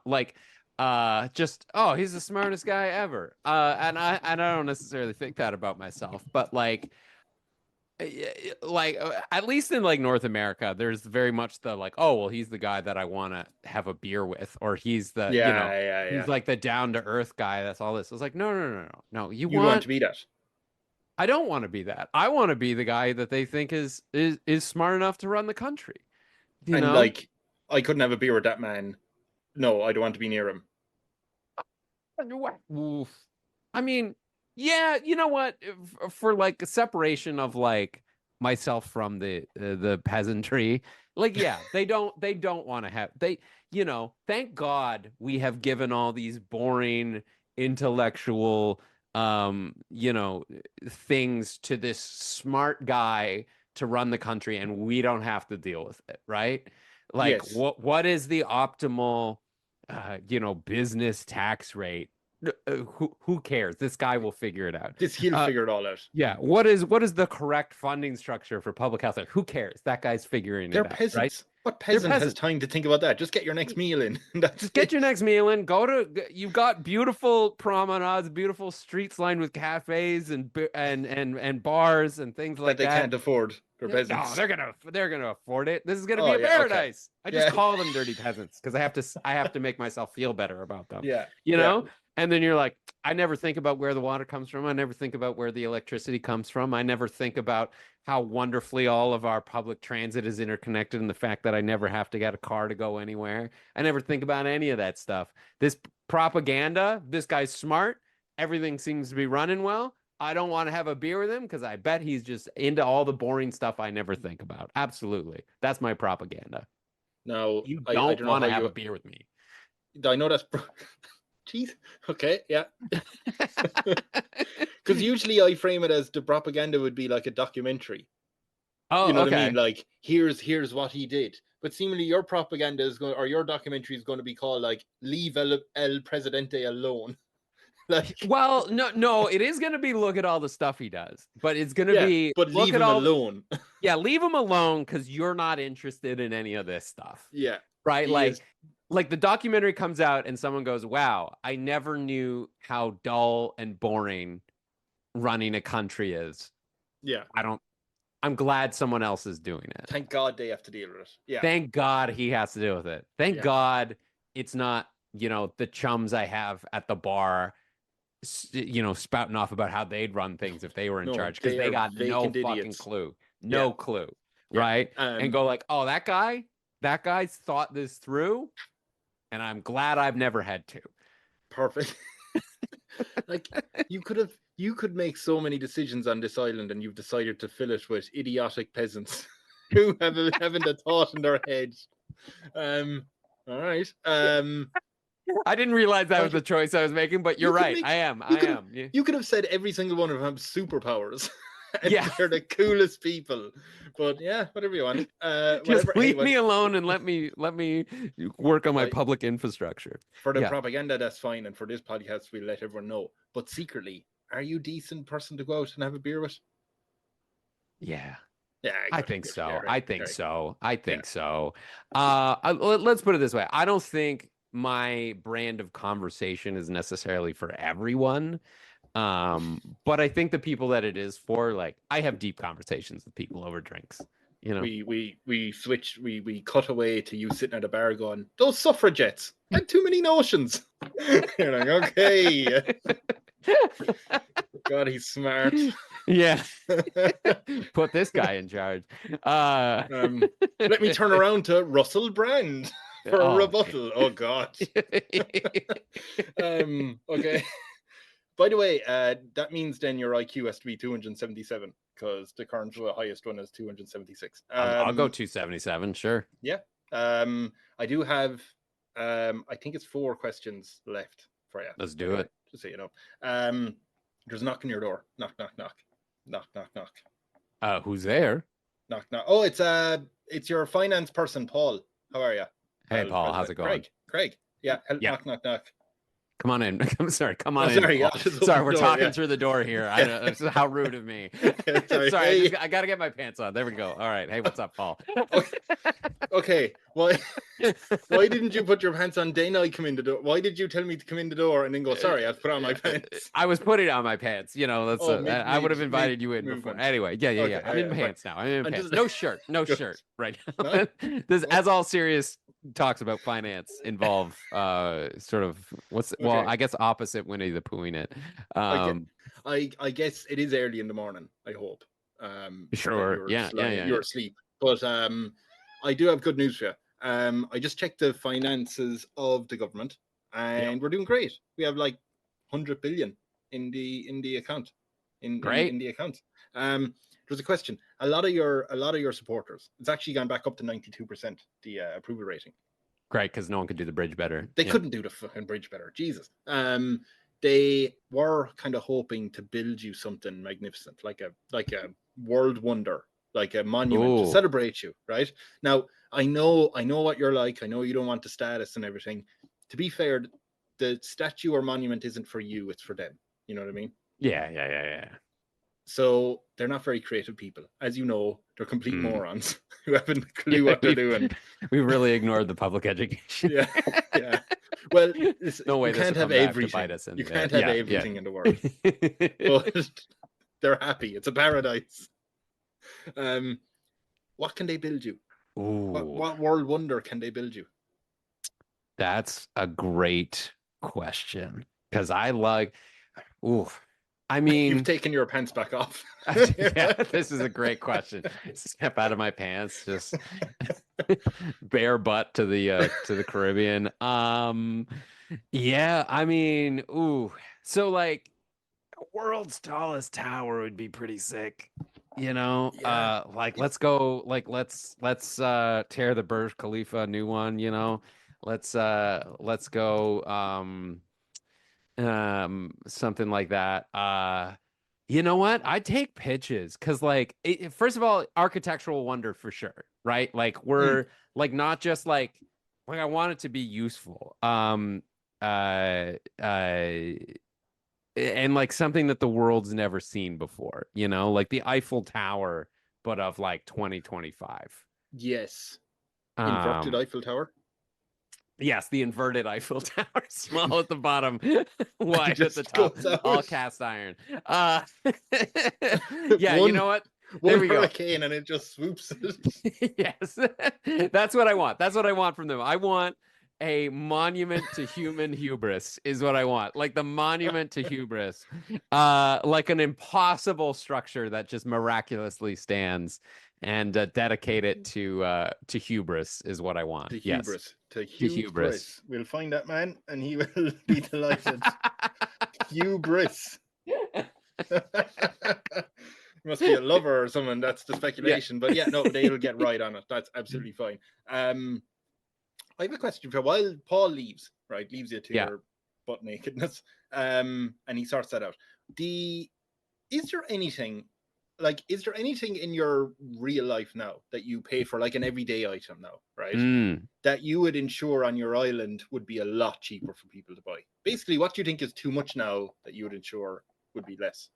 Like he's the smartest guy ever. And I don't necessarily think that about myself, but like at least in like North America, there's very much the like, oh well, he's the guy that I want to have a beer with, or he's the he's like the down to earth guy. That's all this. It's like no. You want to be that. I don't want to be that. I want to be the guy that they think is smart enough to run the country. You know? Like, I couldn't have a beer with that man. No, I don't want to be near him. Oof. I mean, yeah, you know what? For like a separation of like myself from the peasantry, like they don't want to have thank God we have given all these boring intellectual things to this smart guy to run the country, and we don't have to deal with it, right? Like what is the optimal business tax rate? Who cares? This guy will figure it out. He'll figure it all out. Yeah. What is the correct funding structure for public health? Who cares? That guy's figuring it out. They're peasants. Right? What peasant has time to think about that? Just get your next meal in. Get your next meal in. You've got beautiful promenades, beautiful streets lined with cafes and bars and things like that. They can't afford for peasants. No, they're gonna afford it. This is gonna be a paradise. Okay. I just call them dirty peasants because I have to make myself feel better about them. Yeah. You know? And then you're like, I never think about where the water comes from. I never think about where the electricity comes from. I never think about how wonderfully all of our public transit is interconnected and the fact that I never have to get a car to go anywhere. I never think about any of that stuff. This propaganda, this guy's smart. Everything seems to be running well. I don't want to have a beer with him because I bet he's just into all the boring stuff I never think about. Absolutely. That's my propaganda. Now, You I don't don't know want how to have you. a beer with me. I know that's. Jeez. Okay. Yeah. Because usually I frame it as the propaganda would be like a documentary. Oh, You know what I okay. mean? Like, here's what he did. But seemingly your propaganda is going, or your documentary is going to be called like "Leave El Presidente Alone." Like, Well, no, it is going to be look at all the stuff he does, but it's going to yeah, be but look leave at him all. alone. Yeah, leave him alone because you're not interested in any of this stuff, Yeah, right? he is. Like the documentary comes out and someone goes, "Wow, I never knew how dull and boring running a country is." Yeah. I'm glad someone else is doing it. Thank God they have to deal with it. Yeah. Thank God he has to deal with it. Thank Yeah. God it's not, the chums I have at the bar, spouting off about how they'd run things if they were in charge because they got no fucking clue. No clue. Yeah. Right? And go like, oh, that guy thought this through, and I'm glad I've never had to. Perfect. Like you could make so many decisions on this island, and you've decided to fill it with idiotic peasants who haven't a thought in their heads. All right. I didn't realize that was the choice I was making, but you're right. I am. Yeah. You could have said every single one of them have superpowers. And yeah, they're the coolest people. But yeah, whatever you want. Just leave me alone and let me work on my public infrastructure. For the propaganda, that's fine, and for this podcast, we'll let everyone know. But secretly, are you a decent person to go out and have a beer with? Yeah. Yeah, I think so. I think so. Let's put it this way. I don't think my brand of conversation is necessarily for everyone. But I think the people that it is for, like, I have deep conversations with people over drinks. We switch, we cut away to you sitting at a bar going, those suffragettes had too many notions. You're like, okay. God, he's smart. Yeah. Put this guy in charge. Let me turn around to Russell Brand for a rebuttal. Oh God. Okay. By the way, that means then your IQ has to be 277 because the current highest one is 276. I'll go 277, sure. Yeah. I do have, I think it's 4 questions left for you. Let's do it. Just so you know. There's a knock on your door. Knock, knock, knock. Knock, knock, knock. Who's there? Knock, knock. Oh, it's your finance person, Paul. How are you? Hey, Paul. How's it going? Craig. Yeah. Knock, knock, knock. Come on in. I'm sorry. Come on in. Sorry, we're talking through the door here. I know, this is how rude of me. Sorry, I got to get my pants on. There we go. All right. Hey, what's up, Paul? Okay. Why didn't you put your pants on then I come in the door? Why did you tell me to come in the door and then go, sorry, I've put on my pants? I was putting on my pants. I would have invited you in before. Anyway, yeah. I'm in pants now. I'm in pants. No shirt. No shirt right now. This, as all serious talks about finance involve sort of I guess opposite Winnie the Poohing it. I guess it is early in the morning, I hope. Sure. You're asleep. But I do have good news for you. I just checked the finances of the government and we're doing great. We have like 100 billion in the account. In the account. There's a question. A lot of your supporters, it's actually gone back up to 92%, the approval rating. Great, because no one could do the bridge better. They couldn't do the fucking bridge better. Jesus. They were kind of hoping to build you something magnificent, like a world wonder, like a monument to celebrate you, right? Now, I know what you're like. I know you don't want the status and everything. To be fair, the statue or monument isn't for you, it's for them. You know what I mean? Yeah. So they're not very creative people. As you know, they're complete morons who haven't a clue what they're doing. We really ignored the public education. Yeah. Well, no way you can't have everything. You can't have everything in the world. But they're happy. It's a paradise. What can they build you? What world wonder can they build you? That's a great question. because I like, ooh, I You've mean, taken your pants back off. yeah, this is a great question. Step out of my pants, just bare butt to the Caribbean. Yeah, I mean, ooh, so like world's tallest tower would be pretty sick. Yeah. Like It's let's tear the Burj Khalifa a new one, let's go something like that. You know what? I'd take pitches because like first of all, architectural wonder for sure, right? Like mm, we're like not just like I want it to be useful. Uh and like something that the world's never seen before, like the Eiffel Tower, but of like 2025. yes. Inverted Um, Eiffel Tower. yes, the inverted Eiffel Tower, small at the bottom, It wide at the just top, goes out. all cast iron. Yeah, you one know what? There one we go. hurricane and it just swoops it. Yes, that's what I want. That's what I want from them. I want a monument to human hubris, is what I want. Like the monument to hubris, like an impossible structure that just miraculously stands, and dedicate it to hubris is what I want. To Yes, hubris. To to hubris. hubris. We'll find that man and he will be delighted. Hubris. Must be a lover or someone. That's the speculation. But yeah, no, they'll get right on it. That's absolutely fine. I have a question for while Paul leaves, right? Leaves you to Yeah. your butt nakedness. And he sorts that out. Is there anything in your real life now that you pay for, like an everyday item now, right? That you would ensure on your island would be a lot cheaper for people to buy? Basically, what do you think is too much now that you would ensure would be less?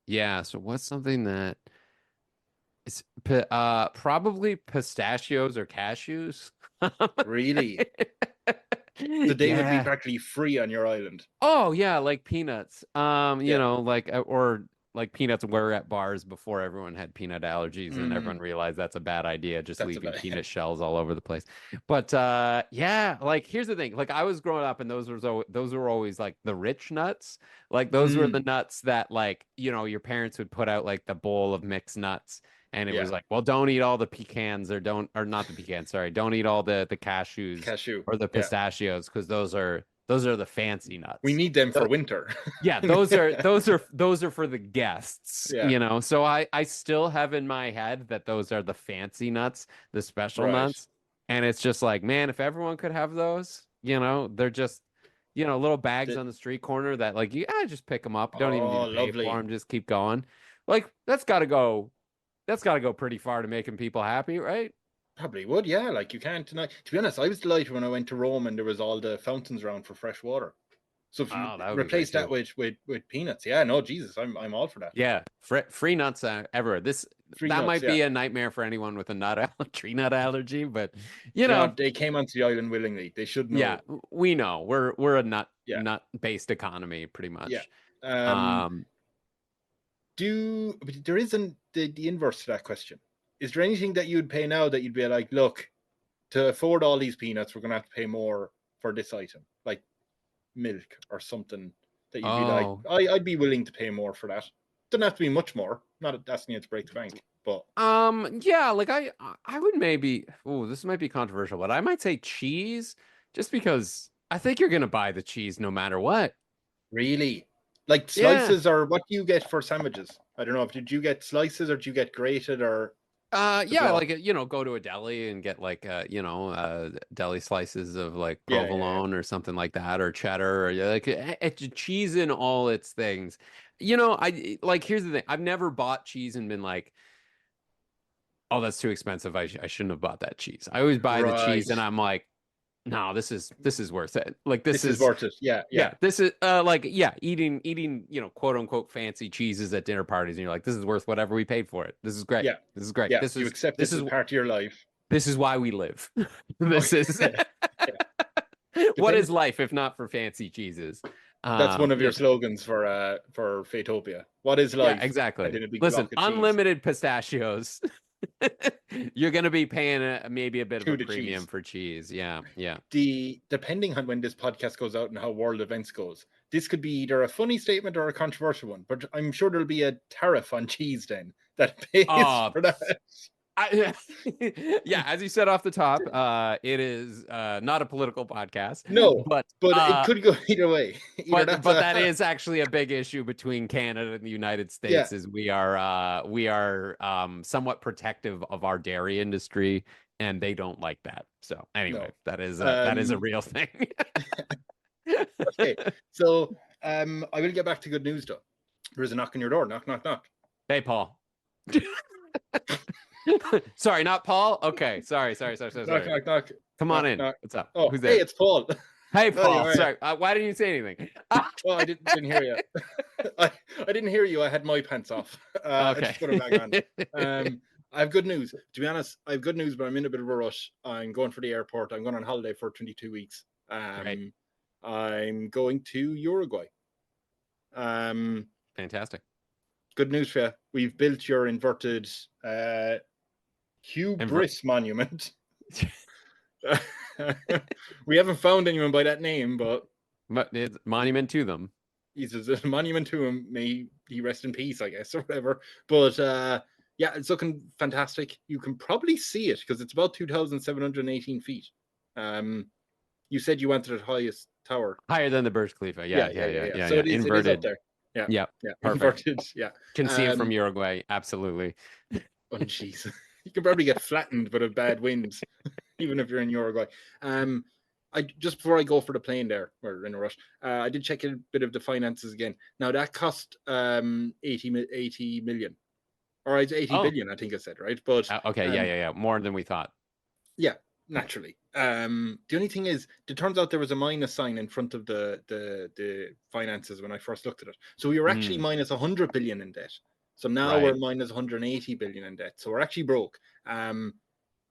Yeah, so what's something that is probably pistachios or cashews? Really? So they would be Yeah. practically free on your island. Oh yeah, like peanuts. Yeah. Like or like peanuts were at bars before everyone had peanut allergies and everyone realized that's a bad idea, just That's leaving about peanut shells all over the place. But yeah, like here's the thing. Like I was growing up and those were always like the rich nuts. Like those were the nuts that like, your parents would put out like the bowl of mixed nuts. And it Yeah. was like, well, don't eat all the pecans or not the pecans, sorry. Don't eat all the cashews Cashew. or the Yeah. pistachios because those are the fancy We nuts. need them for winter. Yeah, those are for the guests, Yeah. So I still have in my head that those are the fancy nuts, the special Right. nuts. And it's just like, man, if everyone could have those, they're just, little bags on the street corner that like just pick them up. Don't even need to pay for Lovely. them, just keep going. Like that's got to go pretty far to making people happy, right? Probably would, yeah. Like you can't deny. To be honest, I was delighted when I went to Rome and there was all the fountains around for fresh water. So if you Oh, that would be replace great that too. with peanuts, yeah, no, Jesus, I'm all for that. Yeah, free nuts ever. Free That nuts, might yeah. be a nightmare for anyone with a tree nut allergy, but They came onto the island willingly. They should know. yeah, we know we're a Yeah, nut based economy pretty yeah. much. But there isn't the inverse to that question. Is there anything that you'd pay now that you'd be like, look, to afford all these peanuts, we're gonna have to pay more for this item, like milk or something that you'd be like, Oh, I'd be willing to pay more for that. Doesn't have to be much more. Not asking you to break the bank, but yeah, like I would maybe. Oh, this might be controversial, but I might say cheese, just because I think you're gonna buy the cheese no matter what. really, like Yeah. slices, or what do you get for sandwiches? I don't know. Did you get slices or did you get grated or the Yeah, block? like go to a deli and get like deli slices of like Yeah. provolone or something like that, or cheddar, or yeah, like cheese in all its things. I like here's the thing. I've never bought cheese and been like, oh, that's too expensive. I shouldn't have bought that cheese. I always buy the cheese Right. and I'm like, no, this is worth it. Like This is worth it. Yeah. yeah, this is like yeah, eating quote unquote fancy cheeses at dinner parties, and you're like, this is worth whatever we paid for it. This is great. Yeah. This is great. Yeah. This You is accept this this is as part of your life. this is why we live. This is Yeah. what is life if not for fancy cheeses? That's one of Yeah, your slogans for Faytopia. What is yeah, life? And exactly. then a big Listen, block of cheese. unlimited pistachios. You're going to be paying maybe a bit of To a the premium cheese. for cheese. Yeah. Depending on when this podcast goes out and how world events goes, this could be either a funny statement or a controversial one. But I'm sure there'll be a tariff on cheese then that pays for that. Yeah, as you said off the top, it is not a political podcast. No, but it could go either way. But that is actually a big issue between Canada and the United States. Yeah. Is we are somewhat protective of our dairy industry, and they don't like that. So anyway, that is a real thing. Okay, so I will get back to good news though. There is a knock on your door. Knock, knock, knock. Hey, Paul. Sorry, not Paul. Okay, sorry. Knock, knock, knock. Come on in. Knock. What's up? Oh, who's there? Hey, it's Paul. Hey, Paul. Right. Sorry. Why didn't you say anything? Well, I didn't hear you. I didn't hear you. I had my pants off. Okay. I just put it back on. I have good news. To be honest, I have good news, but I'm in a bit of a rush. I'm going for the airport. I'm going on holiday for 22 weeks. Right. I'm going to Uruguay. Fantastic. Good news for you. We've built your inverted hubris monument. We haven't found anyone by that name, but it's monument to them. He's a monument to him. May he rest in peace, I guess, or whatever. But yeah, it's looking fantastic. You can probably see it because it's about 2,718 feet. You said you went to the highest tower, higher than the Burj Khalifa. Yeah. So it is, inverted. it is up there. Yeah. Perfect. Inverted. Yeah, can see it from Uruguay. Absolutely. Oh jeez, you can probably get flattened by the bad winds, even if you're in Uruguay. I just before I go for the plane there, we're in a rush. I did check a bit of the finances again. Now that cost 80 million, or it's 80 billion, I think I said, right? But okay, yeah, more than we thought. Yeah, naturally. The only thing is, it turns out there was a minus sign in front of the finances when I first looked at it. So we were actually minus 100 billion in debt. So now we're minus 180 billion in debt. So we're actually broke. The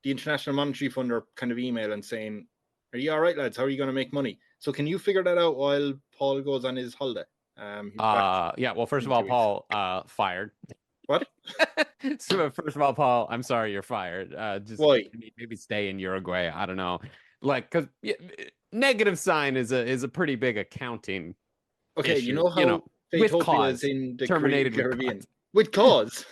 International Monetary Fund are kind of emailing saying, "Are you all right, lads? How are you going to make money?" So can you figure that out while Paul goes on his holiday? Yeah. Well, first of all, Paul, fired. What? So first of all, Paul, I'm sorry you're fired. Just why? Maybe stay in Uruguay. I don't know. Like, because negative sign is a pretty big accounting. Okay, issue, you know how Faytopia is in the terminated Caribbean with cause.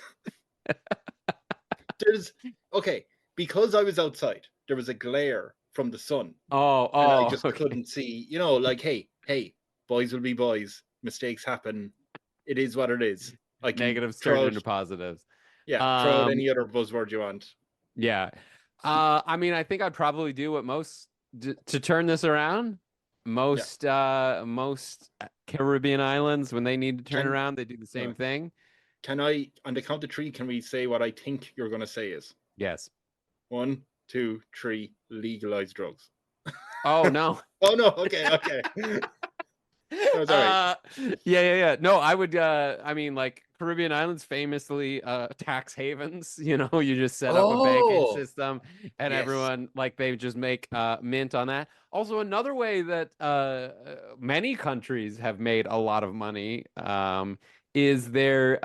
Because I was outside, there was a glare from the sun. And I just couldn't see. Like, hey, boys will be boys. Mistakes happen. It is what it is. Like negatives turned into positives. Yeah, throw out any other buzzword you want. Yeah. I mean, I think I'd probably do what most to turn this around. Most Caribbean islands, when they need to turn around, they do the same thing. Can I, on the count of three, can we say what I think you're going to say is? Yes. 1, 2, 3, legalize drugs. Oh, no. Oh, no. Okay. Oh, sorry. Yeah. No, I would, I mean, like, Caribbean islands famously tax havens. You just set up a banking system and everyone, like, they just make mint on that. Also, another way that many countries have made a lot of money is their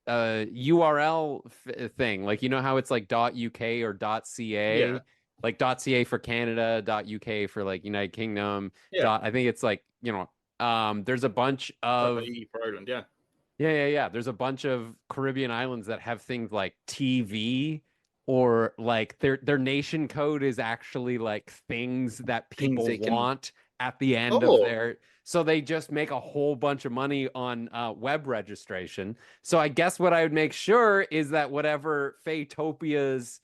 URL thing. Like, how it's like .uk or .ca, like .ca for Canada, .uk for like United Kingdom. I think it's like, there's a bunch of for Ireland, yeah. There's a bunch of Caribbean islands that have things like TV, or like their nation code is actually like things that people want at the end of their. So they just make a whole bunch of money on web registration. So I guess what I would make sure is that whatever Faytopia's,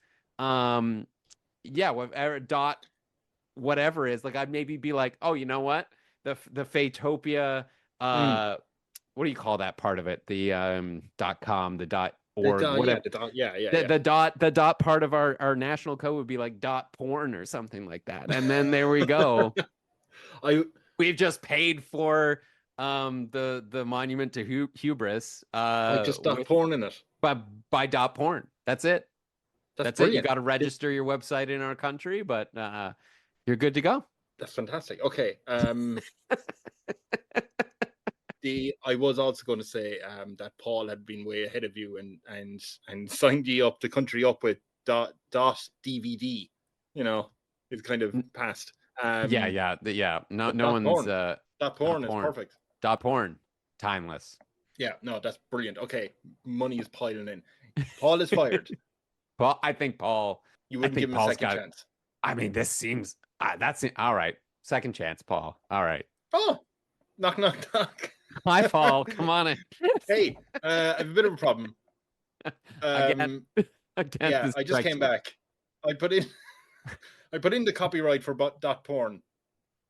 whatever is, like, I'd maybe be like, oh, you know what? The Faytopia, what do you call that part of it? The .com, the .org, whatever. The dot part of our national code would be like .porn or something like that. And then there we go. We've just paid for the monument to hubris. Just .porn in it. By .porn. That's it. That's it. You got to register your website in our country, but you're good to go. That's fantastic. Okay. I was also going to say that Paul had been way ahead of you and signed you up the country up with dot DVD. You know, it's kind of past. Yeah. No dot one's porn. Dot porn is perfect. Dot porn, timeless. Yeah, no, that's brilliant. Okay, money is piling in. Paul is fired. Paul, I think Paul. You wouldn't give him a second chance. I mean, this seems that's all right. Second chance, Paul. All right. Oh, knock, knock, knock. Hi, Paul. Come on in. Hey, I have a bit of a problem. Again, yeah, I just came back. I put in the copyright for dot porn.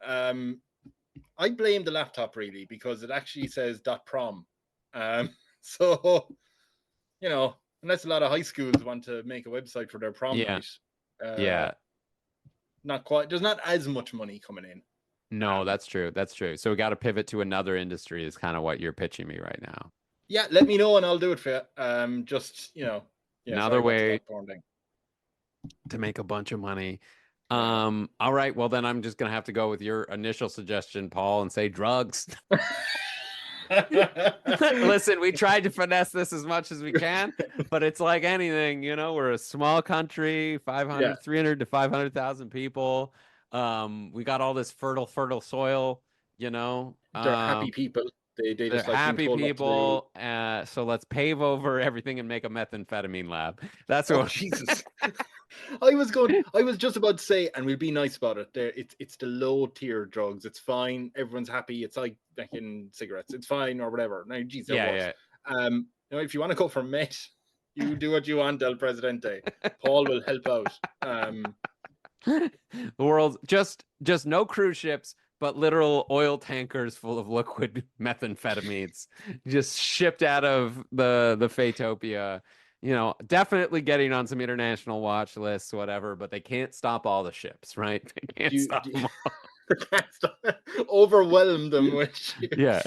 I blame the laptop really because it actually says dot prom. So you know, unless a lot of high schools want to make a website for their prom night, not quite. There's not as much money coming in. No, that's true. That's true. So we got to pivot to another industry is kind of what you're pitching me right now. Yeah, let me know and I'll do it for you. Just, you know, another way to make a bunch of money. All right. Well, then I'm just going to have to go with your initial suggestion, Paul, and say drugs. Listen, we tried to finesse this as much as we can, but it's like anything, you know, we're a small country, 300 to 500,000 people. We got all this fertile soil, you know. They're happy people. They're just like happy people. So let's pave over everything and make a methamphetamine lab. That's what Jesus. I was just about to say, and we'll be nice about it. It's the low tier drugs. It's fine. Everyone's happy. It's like in cigarettes. It's fine or whatever. Now, geez, yeah. You know, if you want to go for meth, you do what you want, El Presidente. Paul will help out. The world just no cruise ships, but literal oil tankers full of liquid methamphetamines just shipped out of the Faytopia. You know, definitely getting on some international watch lists, whatever, but they can't stop all the ships, right? They can't stop them all. Overwhelm them with ships. Yeah.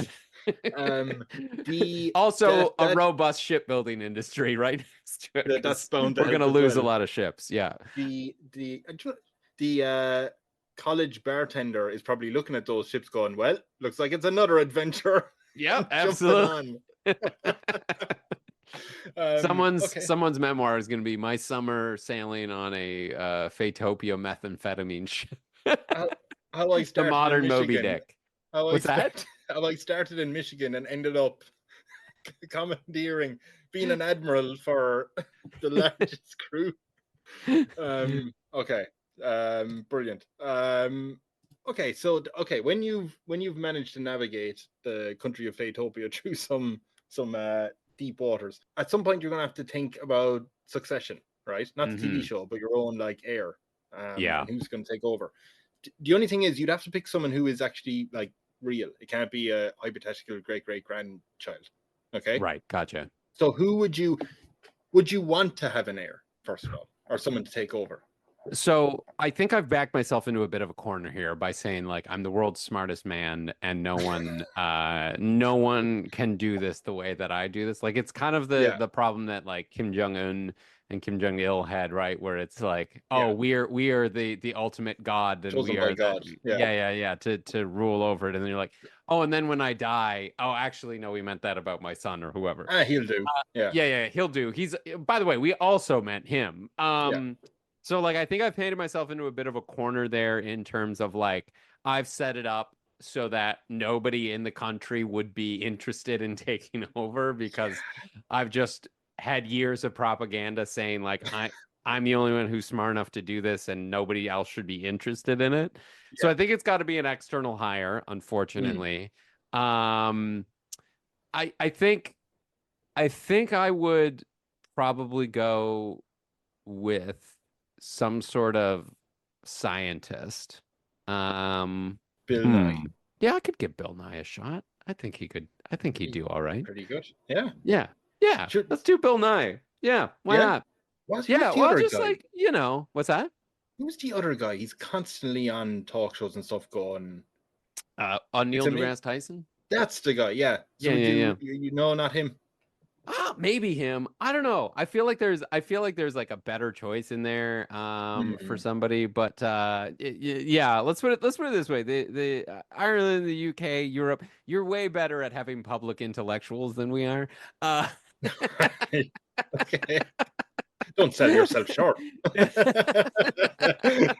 A robust shipbuilding industry, right? That's bound. We're going to lose a lot of ships. Yeah. The college bartender is probably looking at those ships going, well, looks like it's another adventure. Yeah, absolutely. Someone's memoir is going to be my summer sailing on a Faytopia methamphetamine ship. How I started the modern in Moby Dick. What's that? How I started in Michigan and ended up commandeering, being an admiral for the largest crew. Okay. Brilliant. Okay, when you've managed to navigate the country of Faytopia through some deep waters, at some point you're gonna have to think about succession, right? Not the TV show, but your own like heir. And who's gonna take over? The only thing is you'd have to pick someone who is actually like real. It can't be a hypothetical great grandchild. Okay, right? Gotcha. So who would you want to have an heir first of all, or someone to take over? So I think I've backed myself into a bit of a corner here by saying like I'm the world's smartest man and no one can do this the way that I do this. Like it's kind of the problem that like Kim Jong-un and Kim Jong-il had, right? Where it's like, we are the ultimate god and chosen we are God. To rule over it. And then you're like, oh, and then when I die, oh, actually no, we meant that about my son or whoever. He'll do. He'll do. He's, by the way, we also meant him. So, like, I think I've painted myself into a bit of a corner there in terms of, like, I've set it up so that nobody in the country would be interested in taking over because I've just had years of propaganda saying, like, I'm the only one who's smart enough to do this and nobody else should be interested in it. Yeah. So I think it's got to be an external hire, unfortunately. I think I would probably go with some sort of scientist. Bill Nye. Yeah, I could give Bill Nye a shot. I think he'd do all right. Pretty good. Yeah. Sure. Let's do Bill Nye. Yeah. Why not? What's just guy? Like, you know, what's that? Who's the other guy? He's constantly on talk shows and stuff going. On Neil deGrasse Tyson? That's the guy, yeah. So yeah. You know, not him. Maybe him. I don't know. I feel like there's like a better choice in there for Mhm. somebody, but yeah, let's put it this way. The Ireland, the UK, Europe, you're way better at having public intellectuals than we are. Uh Right. Okay. Don't sell yourself short. You're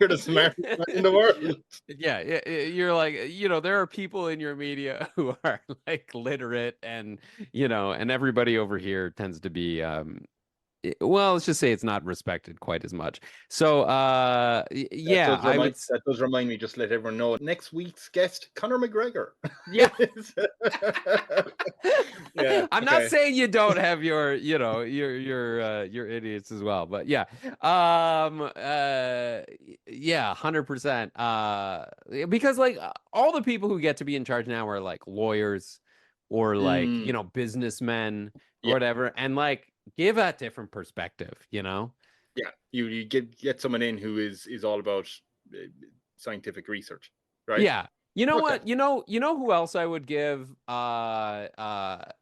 the smartest man in the world. You're like, there are people in your media who are like literate and, and everybody over here tends to be well, let's just say it's not respected quite as much. So, yeah, I would, That does remind me. Just let everyone know. Next week's guest, Conor McGregor. yeah. Yeah. I'm not Okay. saying you don't have your, your idiots as well, but yeah. Yeah, 100%. Because like all the people who get to be in charge now are like lawyers or like, Mm, businessmen or yeah. whatever, and like give a different perspective. Yeah. You get someone in who is all about uh, scientific research, right? Yeah. You know Okay. what? You know who else I would give now that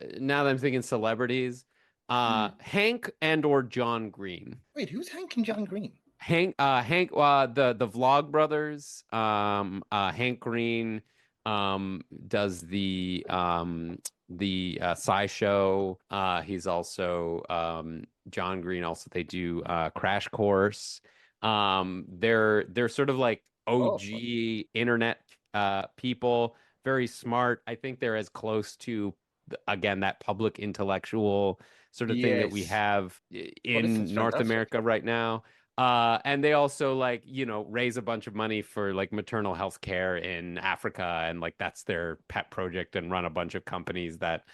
I'm thinking celebrities? Mm. Hank and or John Green. Wait, who's Hank and John Green? Hank the Vlog brothers. Hank Green does the SciShow. He's also John Green also they do Crash Course. They're sort of like Oh, OG internet people, very smart. I think they're as close to again that public intellectual sort of thing that we yes. have Oh, this is in North fantastic. America right now. And they also like, raise a bunch of money for like maternal health care in Africa, and like that's their pet project, and run a bunch of companies that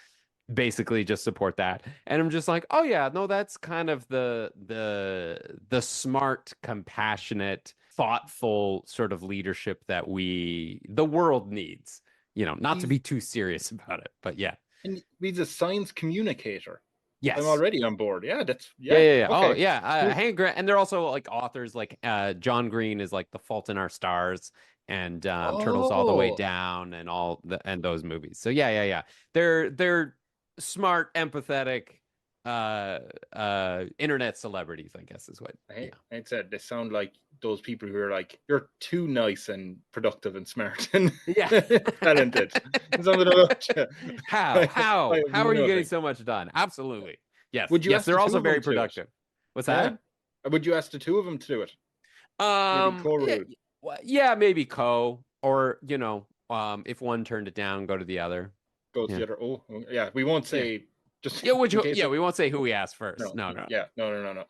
basically just support that. And I'm just like, oh yeah, no, that's kind of the smart, compassionate, thoughtful sort of leadership that the world needs. Not to He's be too serious about it, but yeah. and he's a science communicator. I'm Yes. already on board. Yeah, Yeah, yeah. yeah, yeah. Oh, Okay. yeah. Who- Hank Grant, and they're also like authors. Like John Green is like The Fault in Our Stars and Turtles All the Way Oh, Down and and those movies. So yeah, yeah, yeah. They're smart, empathetic, internet celebrities, I guess is what. Yeah. I said they sound like those people who are like, you're too nice and productive and smart and Yeah. talented. Something about you. How? I How? have How are you getting nothing. so much done? Absolutely. Yes. Would you Yes, ask the they're two also of them very to do it? productive. What's Yeah. that? Would you ask the two of them to do it? Maybe Yeah, co-rule yeah, maybe co or if one turned it down, go to the other. goes Yeah, the other. Oh, yeah. We won't yeah, say just yeah. in case. Yeah, we won't say who we asked first. No, No, no. yeah, no.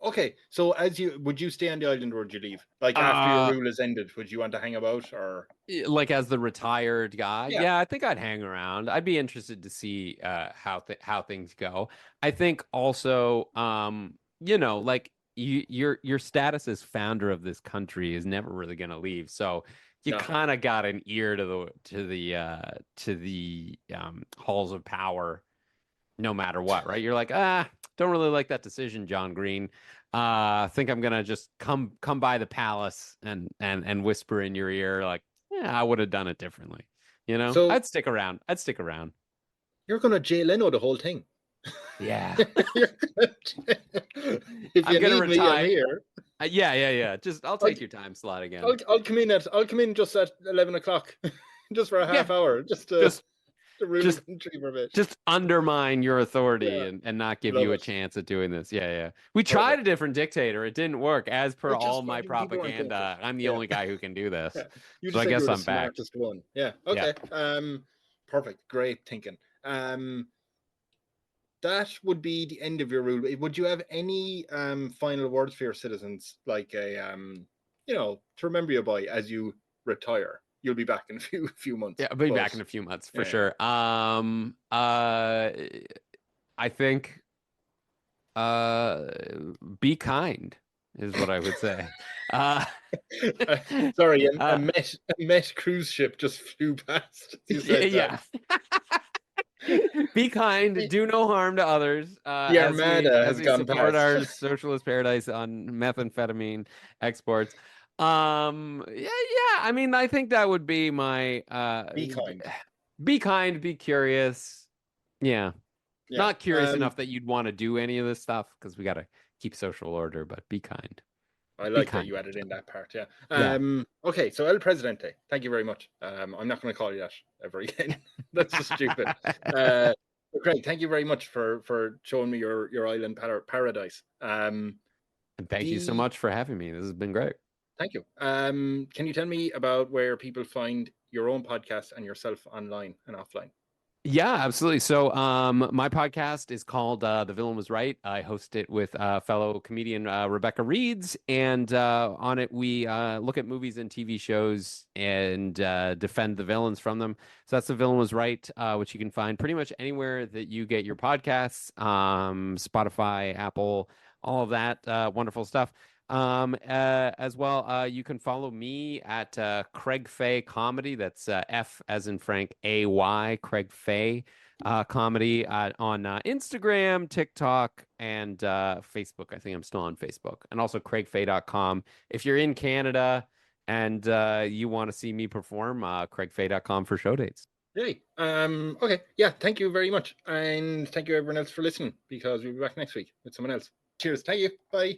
Okay. So, would you stay on the island or would you leave? Like after your Uh, rule is ended, would you want to hang about or? like as the retired guy, Yeah. yeah, I think I'd hang around. I'd be interested to see how things go. I think also, like your status as founder of this country is never really gonna leave. So you No. kind of got an ear to the halls of power no matter what, right? You're like, don't really like that decision, John Green. I think I'm gonna just come by the palace and whisper in your ear, like, yeah, I would have done it differently. So I'd stick around. I'd stick around. you're gonna Jay Leno the whole thing. Yeah. If I'm you gonna need me, I'm retire. here. Yeah, yeah, yeah. Just I'll I'll, take your time slot again. I'll come in just at 11 o'clock, just for a Yeah. half hour, just Just to rule the just country for a bit. just undermine your authority Yeah, and not give love you a it. chance at doing this. Yeah, yeah. We tried a Perfect. different dictator. It didn't work. As per It all just my people weren't going for it. propaganda, I'm the Yeah. only guy who can do this. Yeah. You So just I said you guess were the I'm back. smartest one. Yeah. Yeah. Okay. Perfect. Great thinking. That would be the end of your rule. Would you have any final words for your citizens, like to remember you by as you retire? You'll be back in a few months, Yeah, I'll be but back in a few months for yeah. sure. I think uh be kind is what I would say. Uh, Sorry, uh a Met cruise ship just flew past. You said yeah. Be kind, do no harm to others, the as we Armada as has we gone support past. our socialist paradise on methamphetamine exports. Yeah, yeah. I mean, I think that would be my Be kind. be kind, be curious. Yeah. Not curious enough that you'd want to do any of this stuff because we got to keep social order, but be kind. I like that you added in that part. Yeah. Okay. So El Presidente, thank you very much. I'm not going to call you that ever again. That's just stupid. Craig, thank you very much for showing me your island paradise. And thank you so much for having me. This has been great. Thank you. Can you tell me about where people find your own podcast and yourself online and offline? Yeah, absolutely. So my podcast is called The Villain Was Right. I host it with fellow comedian Rebecca Reeds, and on it we look at movies and TV shows and defend the villains from them. So that's The Villain Was Right, which you can find pretty much anywhere that you get your podcasts, Spotify, Apple, all of that wonderful stuff. As well, you can follow me at Craig Fay Comedy. That's F as in Frank, AY, Craig Fay Comedy on Instagram, TikTok, and Facebook. I think I'm still on Facebook. And also craigfay.com. If you're in Canada and you want to see me perform, craigfay.com for show dates. Yay. Okay. Yeah, thank you very much. And thank you everyone else for listening, because we'll be back next week with someone else. Cheers. Thank you. Bye.